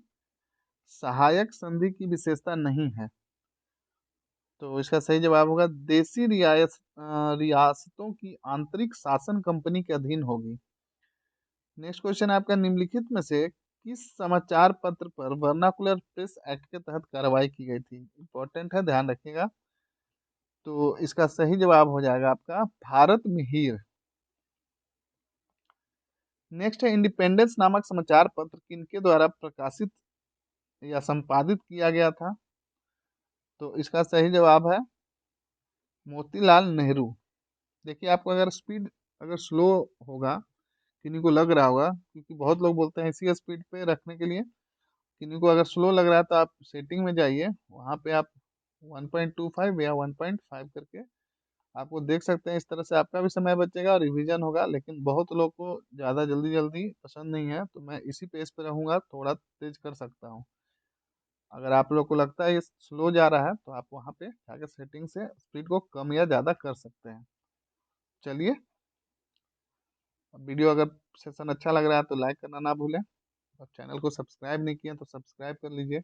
सहायक संधि की विशेषता नहीं है। तो इसका सही जवाब होगा देशी रियासतों की आंतरिक शासन कंपनी के अधीन होगी। नेक्स्ट क्वेश्चन है आपका, निम्नलिखित में से किस समाचार पत्र पर वर्नाकुलर प्रेस एक्ट के तहत कार्रवाई की गई थी? इंपॉर्टेंट है, ध्यान रखिएगा। तो इसका सही जवाब हो जाएगा आपका भारत मिहिर। नेक्स्ट है, इंडिपेंडेंस नामक समाचार पत्र किनके द्वारा प्रकाशित या संपादित किया गया था? तो इसका सही जवाब है मोतीलाल नेहरू। देखिए, आपको अगर स्पीड अगर स्लो होगा, किन्हीं को लग रहा होगा, क्योंकि बहुत लोग बोलते हैं इसी स्पीड पे रखने के लिए, किन्हीं को अगर स्लो लग रहा है तो आप सेटिंग में जाइए, वहाँ पे आप 1.25 या 1.5 करके आपको देख सकते हैं। इस तरह से आपका भी समय बचेगा और रिवीजन होगा। लेकिन बहुत लोग को ज़्यादा जल्दी जल्दी पसंद नहीं है, तो मैं इसी पेज पे रहूँगा, थोड़ा तेज कर सकता हूँ। अगर आप लोग को लगता है ये स्लो जा रहा है, तो आप वहाँ पे जाकर सेटिंग से स्पीड को कम या ज़्यादा कर सकते हैं। चलिए, वीडियो अगर सेशन अच्छा लग रहा है तो लाइक करना ना भूलें, और चैनल को सब्सक्राइब नहीं किए तो सब्सक्राइब कर लीजिए।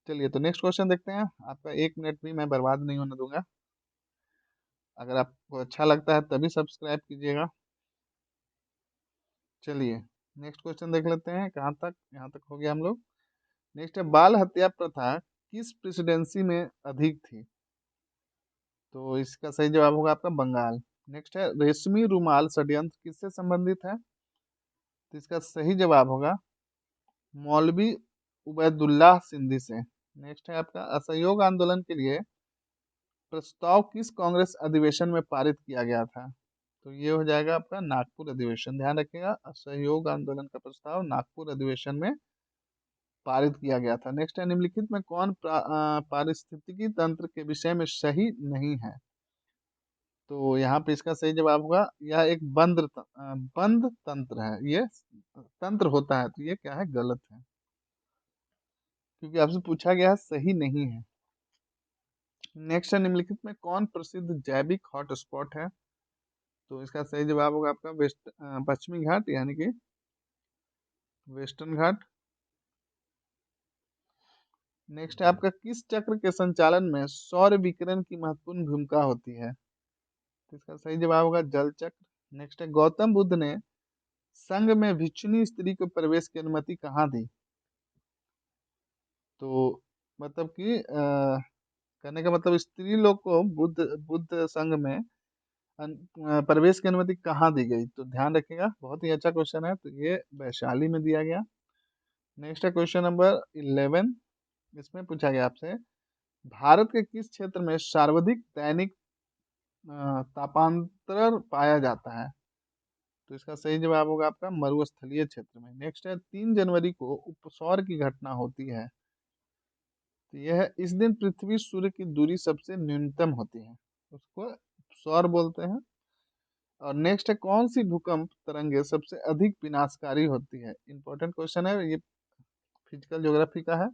चलिए, तो नेक्स्ट क्वेश्चन देखते हैं। आपका 1 मिनट भी मैं बर्बाद नहीं होने दूंगा। अगर आपको अच्छा लगता है तभी सब्सक्राइब कीजिएगा। चलिए, नेक्स्ट क्वेश्चन देख लेते हैं, कहाँ तक, यहाँ तक हो गया हम लोग। नेक्स्ट है, बाल हत्या प्रथा किस प्रेसिडेंसी में अधिक थी? तो इसका सही जवाब होगा आपका बंगाल। नेक्स्ट है, रेशमी रुमाल षड्यंत्र किससे संबंधित है? तो इसका सही जवाब होगा मौलवी उबैदुल्लाह सिंधी से। नेक्स्ट है आपका, असहयोग आंदोलन के लिए प्रस्ताव किस कांग्रेस अधिवेशन में पारित किया गया था? तो ये हो जाएगा आपका नागपुर अधिवेशन। ध्यान रखिएगा, असहयोग आंदोलन का प्रस्ताव नागपुर अधिवेशन में पारित किया गया था। नेक्स्ट है, निम्नलिखित में कौन पारिस्थितिकी तंत्र के विषय में सही नहीं है? तो यहाँ पे इसका सही जवाब होगा, यह एक बंद तंत्र है। ये तंत्र होता है, तो ये क्या है, गलत है, क्योंकि आपसे पूछा गया है सही नहीं है। नेक्स्ट है, निम्नलिखित में कौन प्रसिद्ध जैविक हॉटस्पॉट है? तो इसका सही जवाब होगा आपका पश्चिमी घाट, यानी कि वेस्टर्न घाट। नेक्स्ट है आपका, किस चक्र के संचालन में सौर विकिरण की महत्वपूर्ण भूमिका होती है? तो इसका सही जवाब होगा जल चक्र। नेक्स्ट है, गौतम बुद्ध ने संघ में भिक्षुणी स्त्री को प्रवेश की अनुमति कहाँ दी? तो मतलब कि कहने का मतलब स्त्री लोग को बुद्ध बुद्ध संघ में प्रवेश की अनुमति कहाँ दी गई? तो ध्यान रखिएगा, बहुत ही अच्छा क्वेश्चन है। तो ये वैशाली में दिया गया। नेक्स्ट है क्वेश्चन नंबर 11। इसमें पूछा गया आपसे, भारत के किस क्षेत्र में सर्वाधिक दैनिक तापांतर पाया जाता है? तो इसका सही जवाब होगा आपका मरुस्थलीय क्षेत्र में। नेक्स्ट है, 3 जनवरी को उपसौर की घटना होती है। तो यह है, इस दिन पृथ्वी सूर्य की दूरी सबसे न्यूनतम होती है, उसको सौर बोलते हैं। और नेक्स्ट है, कौन सी भूकंप तरंगे सबसे अधिक विनाशकारी होती है? इंपॉर्टेंट क्वेश्चन है ये, फिजिकल ज्योग्राफी का है,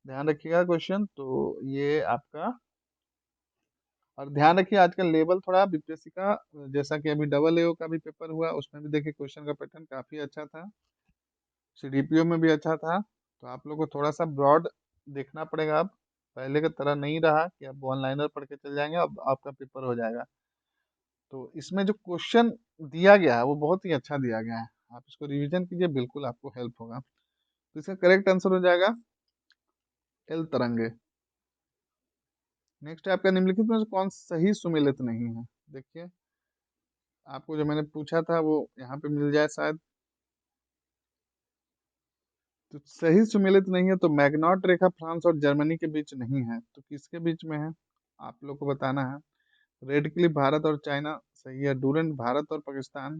ध्यान रखिएगा क्वेश्चन। तो ये आपका, और ध्यान रखिए आजकल लेवल थोड़ा बीपीएससी का, जैसा कि अभी डबल एओ का भी पेपर हुआ, उसमें भी देखिए क्वेश्चन का पैटर्न काफी अच्छा था, सीडीपीओ में भी अच्छा था। तो आप लोग को थोड़ा सा ब्रॉड देखना पड़ेगा। अब पहले की तरह नहीं रहा कि आप ऑनलाइनर पढ़ के चल जाएंगे, अब आपका पेपर हो जाएगा। तो इसमें जो क्वेश्चन दिया गया है वो बहुत ही अच्छा दिया गया है, आप इसको रिवीजन कीजिए, बिल्कुल आपको हेल्प होगा। तो इसका करेक्ट आंसर हो जाएगा एल तरंगे। नेक्स्ट है आपका, निम्नलिखित में से कौन सही सुमेलित नहीं है? देखिए आपको जो मैंने पूछा था वो यहाँ पे मिल जाए शायद। तो सही सुमेलित नहीं है, तो मैग्नॉट रेखा फ्रांस और जर्मनी के बीच नहीं है, तो किसके बीच में है आप लोग को बताना है। रेड क्लिफ भारत और चाइना सही है, डूरेंट भारत और पाकिस्तान,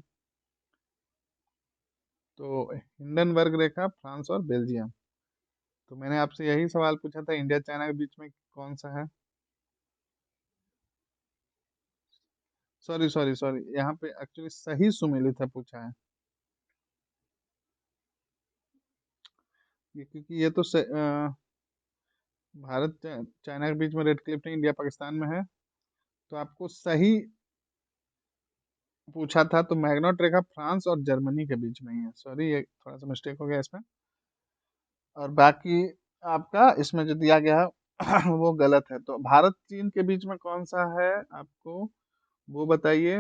तो हिंडनबर्ग रेखा फ्रांस और बेल्जियम। तो मैंने आपसे यही सवाल पूछा था, इंडिया चाइना के बीच में कौन सा है? सॉरी सॉरी सॉरी, यहाँ पे एक्चुअली सही सुमेलित है पूछा है। क्योंकि ये तो भारत चाइना के बीच में रेड क्लिफ नहीं, इंडिया पाकिस्तान में है। तो आपको सही पूछा था, तो मैग्नॉट रेखा फ्रांस और जर्मनी के बीच में ही है। सॉरी, ये थोड़ा सा मिस्टेक हो गया इसमें। और बाकी आपका इसमें जो दिया गया है वो गलत है। तो भारत चीन के बीच में कौन सा है आपको वो बताइए।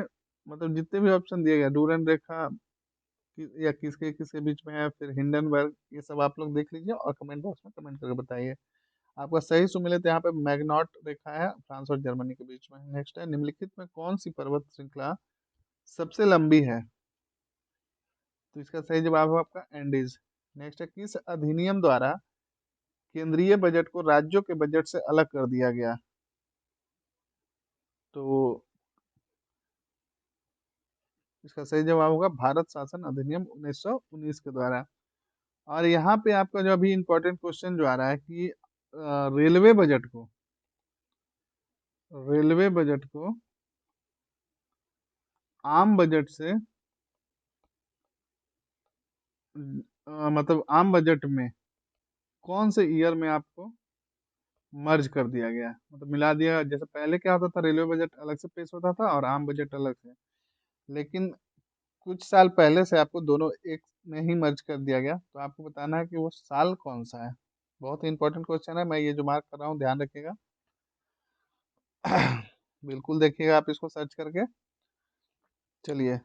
मतलब जितने भी ऑप्शन दिए गए, डूरन रेखा या किसके किसके बीच में है, फिर हिंडनबर्ग, ये सब आप लोग देख लीजिए और कमेंट बॉक्स में कमेंट करके बताइए। आपका सही सुमेलित यहाँ पे मैग्नॉट रेखा है, फ्रांस और जर्मनी के बीच में। नेक्स्ट है, निम्नलिखित में कौन सी पर्वत श्रृंखला सबसे लंबी है? तो इसका सही जवाब है आपका एंडीज। नेक्स्ट है, किस अधिनियम द्वारा केंद्रीय बजट को राज्यों के बजट से अलग कर दिया गया? तो इसका सही जवाब होगा भारत शासन अधिनियम 1919 के द्वारा। और यहाँ पे आपका जो अभी इम्पोर्टेंट क्वेश्चन जो आ रहा है कि रेलवे बजट को, रेलवे बजट को आम बजट से मतलब आम बजट में कौन से ईयर में आपको मर्ज कर दिया गया, मतलब मिला दिया। जैसे पहले क्या होता था, रेलवे बजट अलग से पेश होता था और आम बजट अलग से, लेकिन कुछ साल पहले से आपको दोनों एक में ही मर्ज कर दिया गया। तो आपको बताना है कि वो साल कौन सा है। बहुत ही इंपॉर्टेंट क्वेश्चन है, मैं ये जो मार्क कर रहा हूँ ध्यान रखिएगा। बिल्कुल देखिएगा आप इसको सर्च करके। चलिए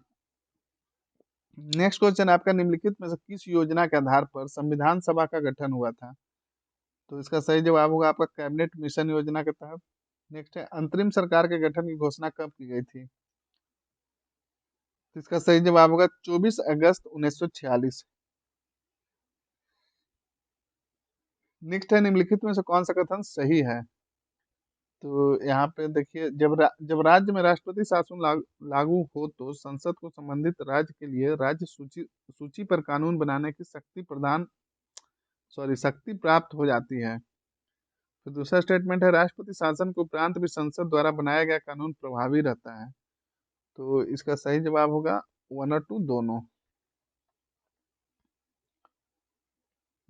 नेक्स्ट क्वेश्चन आपका, निम्नलिखित में से किस योजना के आधार पर संविधान सभा का गठन हुआ था? तो इसका सही जवाब होगा आपका कैबिनेट मिशन योजना के तहत। नेक्स्ट है, अंतरिम सरकार के गठन की घोषणा कब की गई थी? तो इसका सही जवाब होगा 24 अगस्त 1946। नेक्स्ट है, निम्नलिखित में से कौन सा कथन सही है? तो यहाँ पे देखिए, जब राज्य में राष्ट्रपति शासन लागू हो तो संसद को संबंधित राज्य के लिए राज्य सूची सूची पर कानून बनाने की शक्ति प्राप्त हो जाती है। तो दूसरा स्टेटमेंट है, राष्ट्रपति शासन के उपरांत भी संसद द्वारा बनाया गया कानून प्रभावी रहता है। तो इसका सही जवाब होगा 1 और 2 दोनों।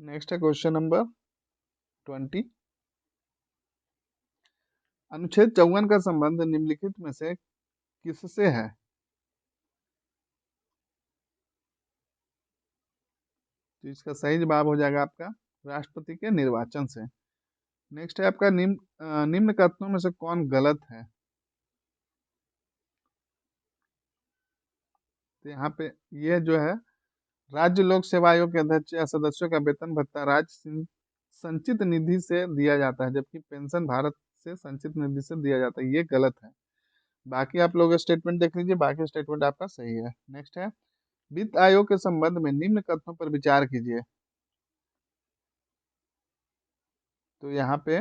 नेक्स्ट है क्वेश्चन नंबर 20। अनुच्छेद 54 का संबंध निम्नलिखित में से किससे है? तो इसका सही जवाब हो जाएगा आपका राष्ट्रपति के निर्वाचन से। नेक्स्ट है आपका, निम्न कथनों में से कौन गलत है? तो यहाँ पे ये जो है, राज्य लोक सेवा आयोग के अध्यक्ष या सदस्यों का वेतन भत्ता संचित निधि से दिया जाता है, जबकि पेंशन भारत से संचित निधि से दिया जाता है। ये गलत है। बाकी आप लोग स्टेटमेंट देख लीजिए, बाकी स्टेटमेंट आपका सही है। नेक्स्ट है, वित्त आयोग के संबंध में निम्न कथनों पर विचार कीजिए। तो यहाँ पे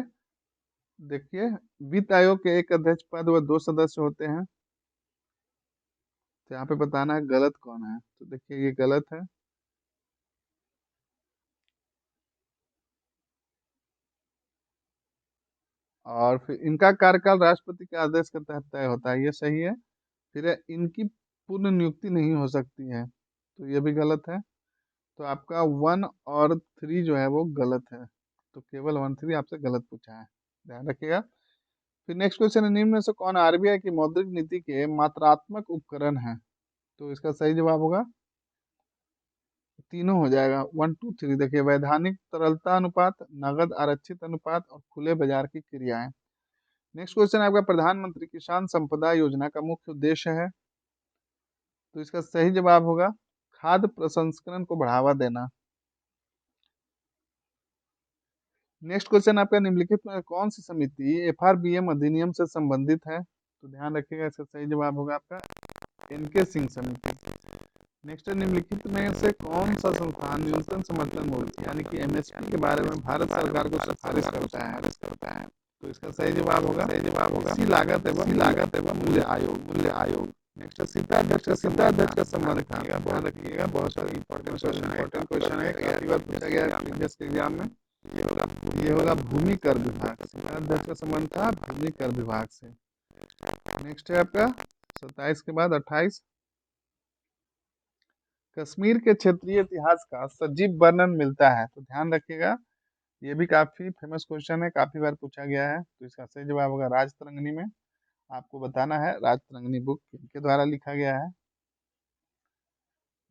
देखिए, वित्त आयोग के एक अध्यक्ष पद व 2 सदस्य होते हैं। तो यहाँ पे बताना है गलत कौन है। तो देखिए ये गलत है। और फिर इनका कार्यकाल राष्ट्रपति के आदेश के तहत तय होता है, ये सही है। फिर इनकी पूर्ण नियुक्ति नहीं हो सकती है, तो ये भी गलत है। तो आपका 1 और 3 जो है वो गलत है। तो केवल 1 3 आपसे गलत पूछा है, ध्यान रखिएगा। फिर नेक्स्ट क्वेश्चन है, निम्न में से कौन आरबीआई की मौद्रिक नीति के मात्रात्मक उपकरण है। तो इसका सही जवाब होगा, तीनों हो जाएगा, 1 2 3। देखिए, वैधानिक तरलता अनुपात, नगद आरक्षित अनुपात और खुले बाजार की क्रियाएं। नेक्स्ट क्वेश्चन आपका, प्रधानमंत्री किसान संपदा योजना का मुख्य उद्देश्य है। तो इसका सही जवाब होगा खाद्य प्रसंस्करण को बढ़ावा देना। नेक्स्ट क्वेश्चन आपका, निम्नलिखित में कौन सी समिति एफआरबीएम अधिनियम से संबंधित है। तो ध्यान रखिएगा, इसका सही जवाब होगा आपका एनके सिंह समिति। नेक्स्ट है, निम्नलिखित में से कौन सा संस्थान न्यूनतम समर्थन मूल्य यानी कि एमएसपी के बारे में भारत सरकार को सिफारिश करता है। तो इसका सही जवाब होगा कृषि लागत एवं मूल्य आयोग। नेक्स्ट है, सीता अध्यक्ष का सम्मान रखिएगा, ध्यान रखिएगा, बहुत सारे इंपॉर्टेंट क्वेश्चन है, काफी बार पूछा गया है प्रीवियस के एग्जाम में। ये होगा भूमि कर विभाग। सीता अध्यक्ष का संबंध था भूमि कर विभाग से। नेक्स्ट है आपका 27 के बाद 28, कश्मीर के क्षेत्रीय इतिहास का सजीव वर्णन मिलता है। तो ध्यान रखिएगा, ये भी काफी फेमस क्वेश्चन है, काफी बार पूछा गया है। तो इसका सही जवाब होगा राजतरंगिणी में। आपको बताना है राजतरंगिणी बुक किनके द्वारा लिखा गया है।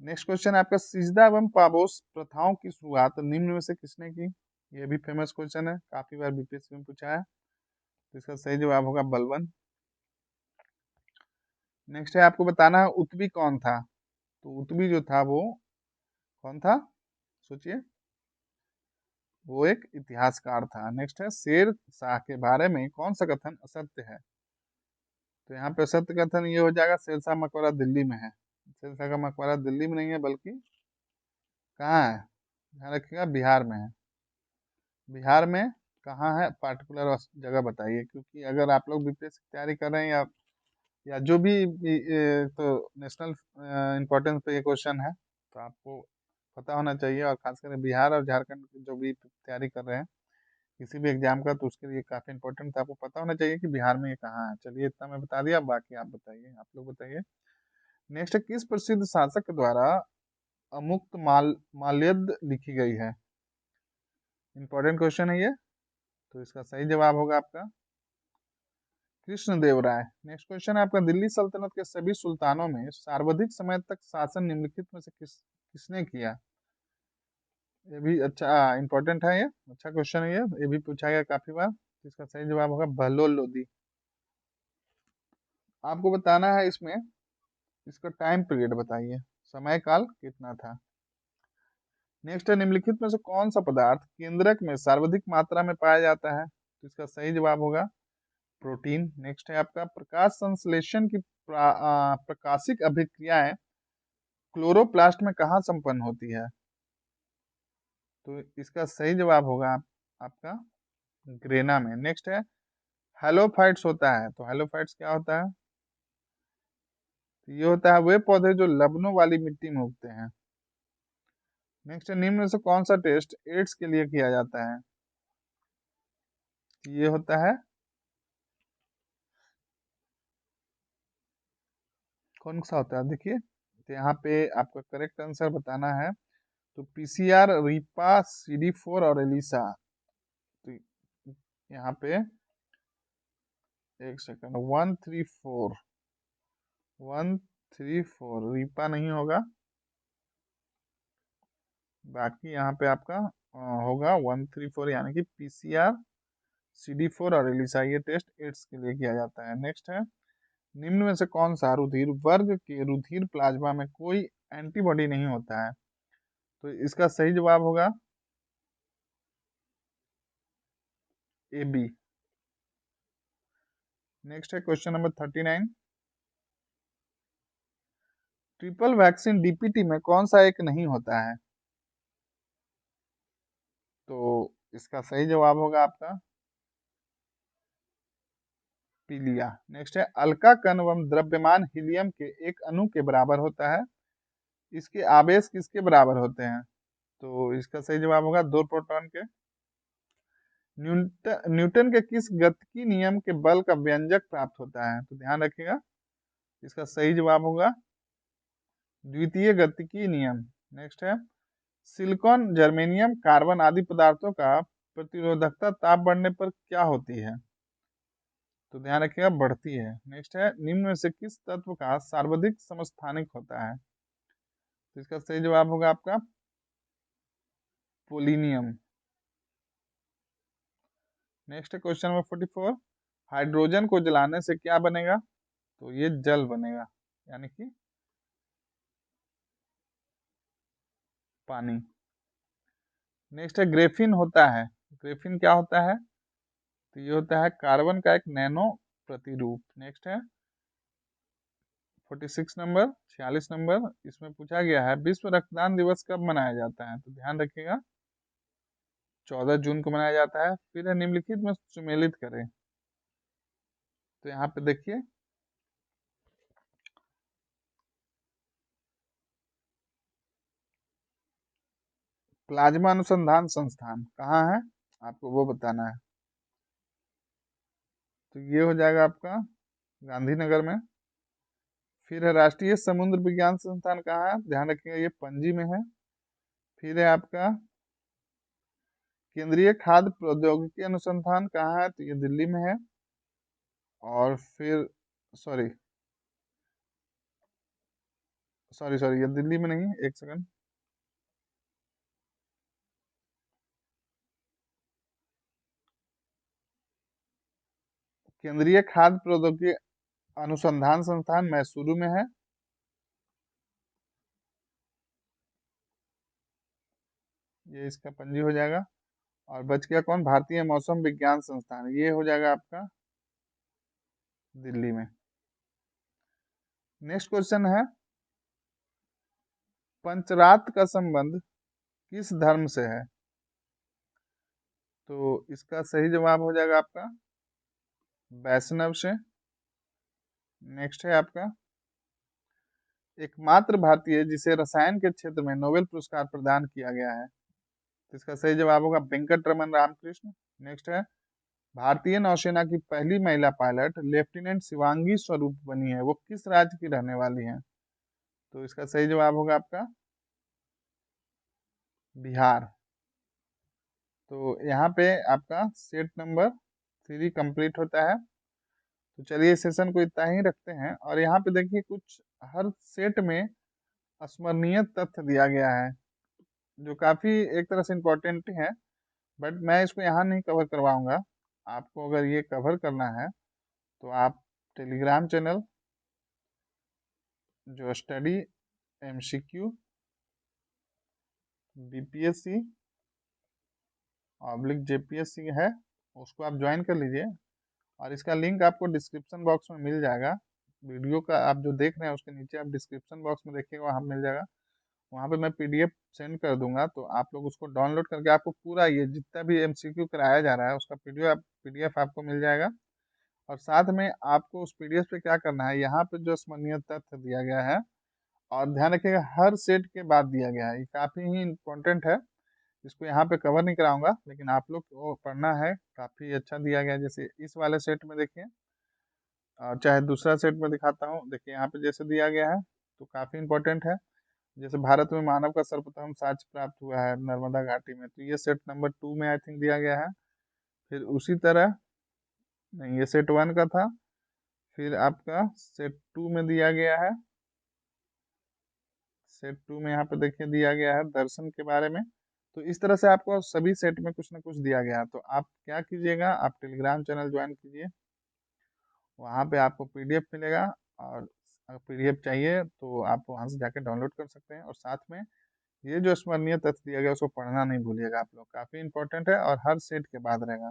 नेक्स्ट क्वेश्चन आपका, सिजदा एवं पाबोस प्रथाओं की शुरुआत निम्न में से किसने की। ये भी फेमस क्वेश्चन है, काफी बार बीपीएससी में पूछा है। तो इसका सही जवाब होगा बलबन। नेक्स्ट है, आपको बताना है उत्बी कौन था। तो उत्बी जो था वो कौन था, सोचिए। वो एक इतिहासकार था। नेक्स्ट है, शेर शाह के बारे में कौन सा कथन असत्य है। तो यहाँ पे असत्य कथन ये हो जाएगा, शेर शाह मकबरा दिल्ली में है। शेर शाह का मकबरा दिल्ली में नहीं है, बल्कि कहाँ है, ध्यान रखिएगा, बिहार में है। बिहार में कहाँ है, पार्टिकुलर जगह बताइए, क्योंकि अगर आप लोग बीपीएससी की तैयारी कर रहे हैं या जो भी तो नेशनल इम्पोर्टेंस पे ये क्वेश्चन है, तो आपको पता होना चाहिए। और खासकर बिहार और झारखंड की जो भी तैयारी कर रहे हैं किसी भी एग्जाम का, तो उसके लिए काफ़ी इंपॉर्टेंट था, आपको पता होना चाहिए कि बिहार में ये कहाँ है। चलिए इतना मैं बता दिया, बाकी आप बताइए, आप लोग बताइए। नेक्स्ट है, किस प्रसिद्ध शासक के द्वारा अमुक्त माल्यद लिखी गई है। इंपॉर्टेंट क्वेश्चन है ये। तो इसका सही जवाब होगा आपका कृष्णदेव राय। नेक्स्ट क्वेश्चन है आपका, दिल्ली सल्तनत के सभी सुल्तानों में सर्वाधिक समय तक शासन निम्नलिखित में से किसने किया। ये भी अच्छा इंपॉर्टेंट है, ये अच्छा क्वेश्चन है, ये भी पूछा गया काफी बार। इसका सही जवाब होगा बहलोल लोदी। आपको बताना है इसमें, इसका टाइम पीरियड बताइए, समय काल कितना था। नेक्स्ट है, निम्नलिखित में से कौन सा पदार्थ केंद्रक में सर्वाधिक मात्रा में पाया जाता है। तो इसका सही जवाब होगा प्रोटीन। नेक्स्ट है आपका, प्रकाश संश्लेषण की प्रकाशिक अभिक्रियाएं क्लोरोप्लास्ट में कहाँ संपन्न होती है। तो इसका सही जवाब होगा आपका ग्रेना में। नेक्स्ट है, हेलोफाइट्स होता है। तो हेलोफाइट्स क्या होता है, तो ये होता है वे पौधे जो लवणों वाली मिट्टी में उगते हैं। नेक्स्ट है, निम्न में से कौन सा टेस्ट एड्स के लिए किया जाता है। ये होता है, कौन सा होता है देखिए, तो यहाँ पे आपका करेक्ट आंसर बताना है। तो पीसीआर, रीपा, CD4 और एलिसा। तो यहाँ पे एक सेकंड, 1 3 4, 1 3 4 रीपा नहीं होगा। बाकी यहाँ पे आपका होगा 1 3 4, यानी कि पीसीआर, CD4 और एलिसा। ये टेस्ट एड्स के लिए किया जाता है। नेक्स्ट है, निम्न में से कौन सा रुधिर वर्ग के रुधिर प्लाज्मा में कोई एंटीबॉडी नहीं होता है? तो इसका सही जवाब होगा ए बी। नेक्स्ट है question number 39। Triple vaccine DPT में कौन सा एक नहीं होता है? तो इसका सही जवाब होगा आपका पीलिया। नेक्स्ट है अल्का कण एवं द्रव्यमान हीलियम के एक अणु के बराबर होता है, इसके आवेश किसके बराबर होते हैं? तो इसका सही जवाब होगा 2 प्रोटॉन के। न्यूटन के किस गतिकी नियम के बल का व्यंजक प्राप्त होता है? तो ध्यान रखिएगा, इसका सही जवाब होगा द्वितीय गतिकी नियम। नेक्स्ट है सिलिकॉन, जर्मेनियम, कार्बन आदि पदार्थों का प्रतिरोधकता ताप बढ़ने पर क्या होती है? तो ध्यान रखिएगा बढ़ती है। नेक्स्ट है निम्न में से किस तत्व का सर्वाधिक समस्थानिक होता है? तो इसका सही जवाब होगा आपका पोलिनियम। नेक्स्ट है क्वेश्चन नंबर 44। हाइड्रोजन को जलाने से क्या बनेगा? तो ये जल बनेगा, यानी कि पानी। नेक्स्ट है ग्रेफिन होता है, ग्रेफिन क्या होता है? तो ये होता है कार्बन का एक नैनो प्रतिरूप। नेक्स्ट है 46 नंबर, 46 नंबर, इसमें पूछा गया है विश्व रक्तदान दिवस कब मनाया जाता है? तो ध्यान रखिएगा 14 जून को मनाया जाता है। फिर है निम्नलिखित में सुमेलित करें। तो यहाँ पे देखिए प्लाज्मा अनुसंधान संस्थान कहाँ है, आपको वो बताना है। तो ये हो जाएगा आपका गांधीनगर में। फिर है राष्ट्रीय समुद्र विज्ञान संस्थान कहाँ है? ध्यान रखिएगा ये पणजी में है। फिर है आपका केंद्रीय खाद्य प्रौद्योगिकी अनुसंधान कहाँ है? तो ये दिल्ली में है। और फिर सॉरी सॉरी सॉरी ये दिल्ली में नहीं, एक सेकंड। केंद्रीय खाद्य प्रौद्योगिकी अनुसंधान संस्थान मैसूरू में है। ये इसका पंजी हो जाएगा। और बच गया कौन? भारतीय मौसम विज्ञान संस्थान, ये हो जाएगा आपका दिल्ली में। नेक्स्ट क्वेश्चन है पंचरात्र का संबंध किस धर्म से है? तो इसका सही जवाब हो जाएगा आपका वैष्णव से। नेक्स्ट है आपका एकमात्र भारतीय जिसे रसायन के क्षेत्र में नोबेल पुरस्कार प्रदान किया गया है। तो इसका सही जवाब होगा वेंकट रमन रामकृष्ण। नेक्स्ट है भारतीय नौसेना की पहली महिला पायलट लेफ्टिनेंट शिवांगी स्वरूप बनी है, वो किस राज्य की रहने वाली हैं? तो इसका सही जवाब होगा आपका बिहार। तो यहाँ पे आपका सेट नंबर 3 कंप्लीट होता है। तो चलिए सेशन को इतना ही रखते हैं। और यहाँ पे देखिए कुछ हर सेट में स्मरणीय तथ्य दिया गया है जो काफी एक तरह से इम्पोर्टेंट है, बट मैं इसको यहाँ नहीं कवर करवाऊंगा। आपको अगर ये कवर करना है तो आप टेलीग्राम चैनल जो study MCQ BPSC oblique JPSC है उसको आप ज्वाइन कर लीजिए। और इसका लिंक आपको डिस्क्रिप्शन बॉक्स में मिल जाएगा। वीडियो का आप जो देख रहे हैं उसके नीचे आप डिस्क्रिप्शन बॉक्स में देखिएगा, वहाँ मिल जाएगा। वहाँ पे मैं पीडीएफ सेंड कर दूंगा, तो आप लोग उसको डाउनलोड करके आपको पूरा ये जितना भी एमसीक्यू कराया जा रहा है उसका पीडीएफ आपको मिल जाएगा। और साथ में आपको उस पीडीएफ पे क्या करना है, यहाँ पे जो स्मरणीय तथ्य दिया गया है और ध्यान रखिएगा हर सेट के बाद दिया गया है, ये काफ़ी ही इम्पोर्टेंट है। इसको यहाँ पे कवर नहीं कराऊंगा, लेकिन आप लोग को पढ़ना है, काफ़ी अच्छा दिया गया है। जैसे इस वाले सेट में देखिए, चाहे दूसरा सेट में दिखाता हूँ, देखिए यहाँ पे जैसे दिया गया है तो काफ़ी इम्पोर्टेंट है। जैसे भारत में मानव का सर्वप्रथम साक्ष्य प्राप्त हुआ है नर्मदा घाटी में, तो ये सेट नंबर 2 में आई थिंक दिया गया है। फिर उसी तरह नहीं, ये सेट 1 का था। फिर आपका सेट 2 में दिया गया है। सेट 2 में यहाँ पे देखिए दिया गया है दर्शन के बारे में। तो इस तरह से आपको सभी सेट में कुछ ना कुछ दिया गया है। तो आप क्या कीजिएगा, आप टेलीग्राम चैनल ज्वाइन कीजिए, वहाँ पे आपको पीडीएफ मिलेगा, और अगर पीडीएफ चाहिए तो आप वहाँ से जाके डाउनलोड कर सकते हैं। और साथ में ये जो स्मरणीय तथ्य दिया गया उसको पढ़ना नहीं भूलिएगा आप लोग, काफ़ी इंपॉर्टेंट है और हर सेट के बाद रहेगा।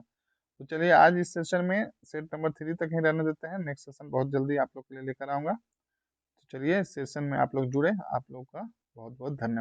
तो चलिए आज इस सेशन में सेट नंबर 3 तक ही रहने देते हैं, नेक्स्ट सेशन बहुत जल्दी आप लोग के लिए लेकर आऊँगा। तो चलिए इस सेशन में आप लोग जुड़े, आप लोग का बहुत बहुत धन्यवाद।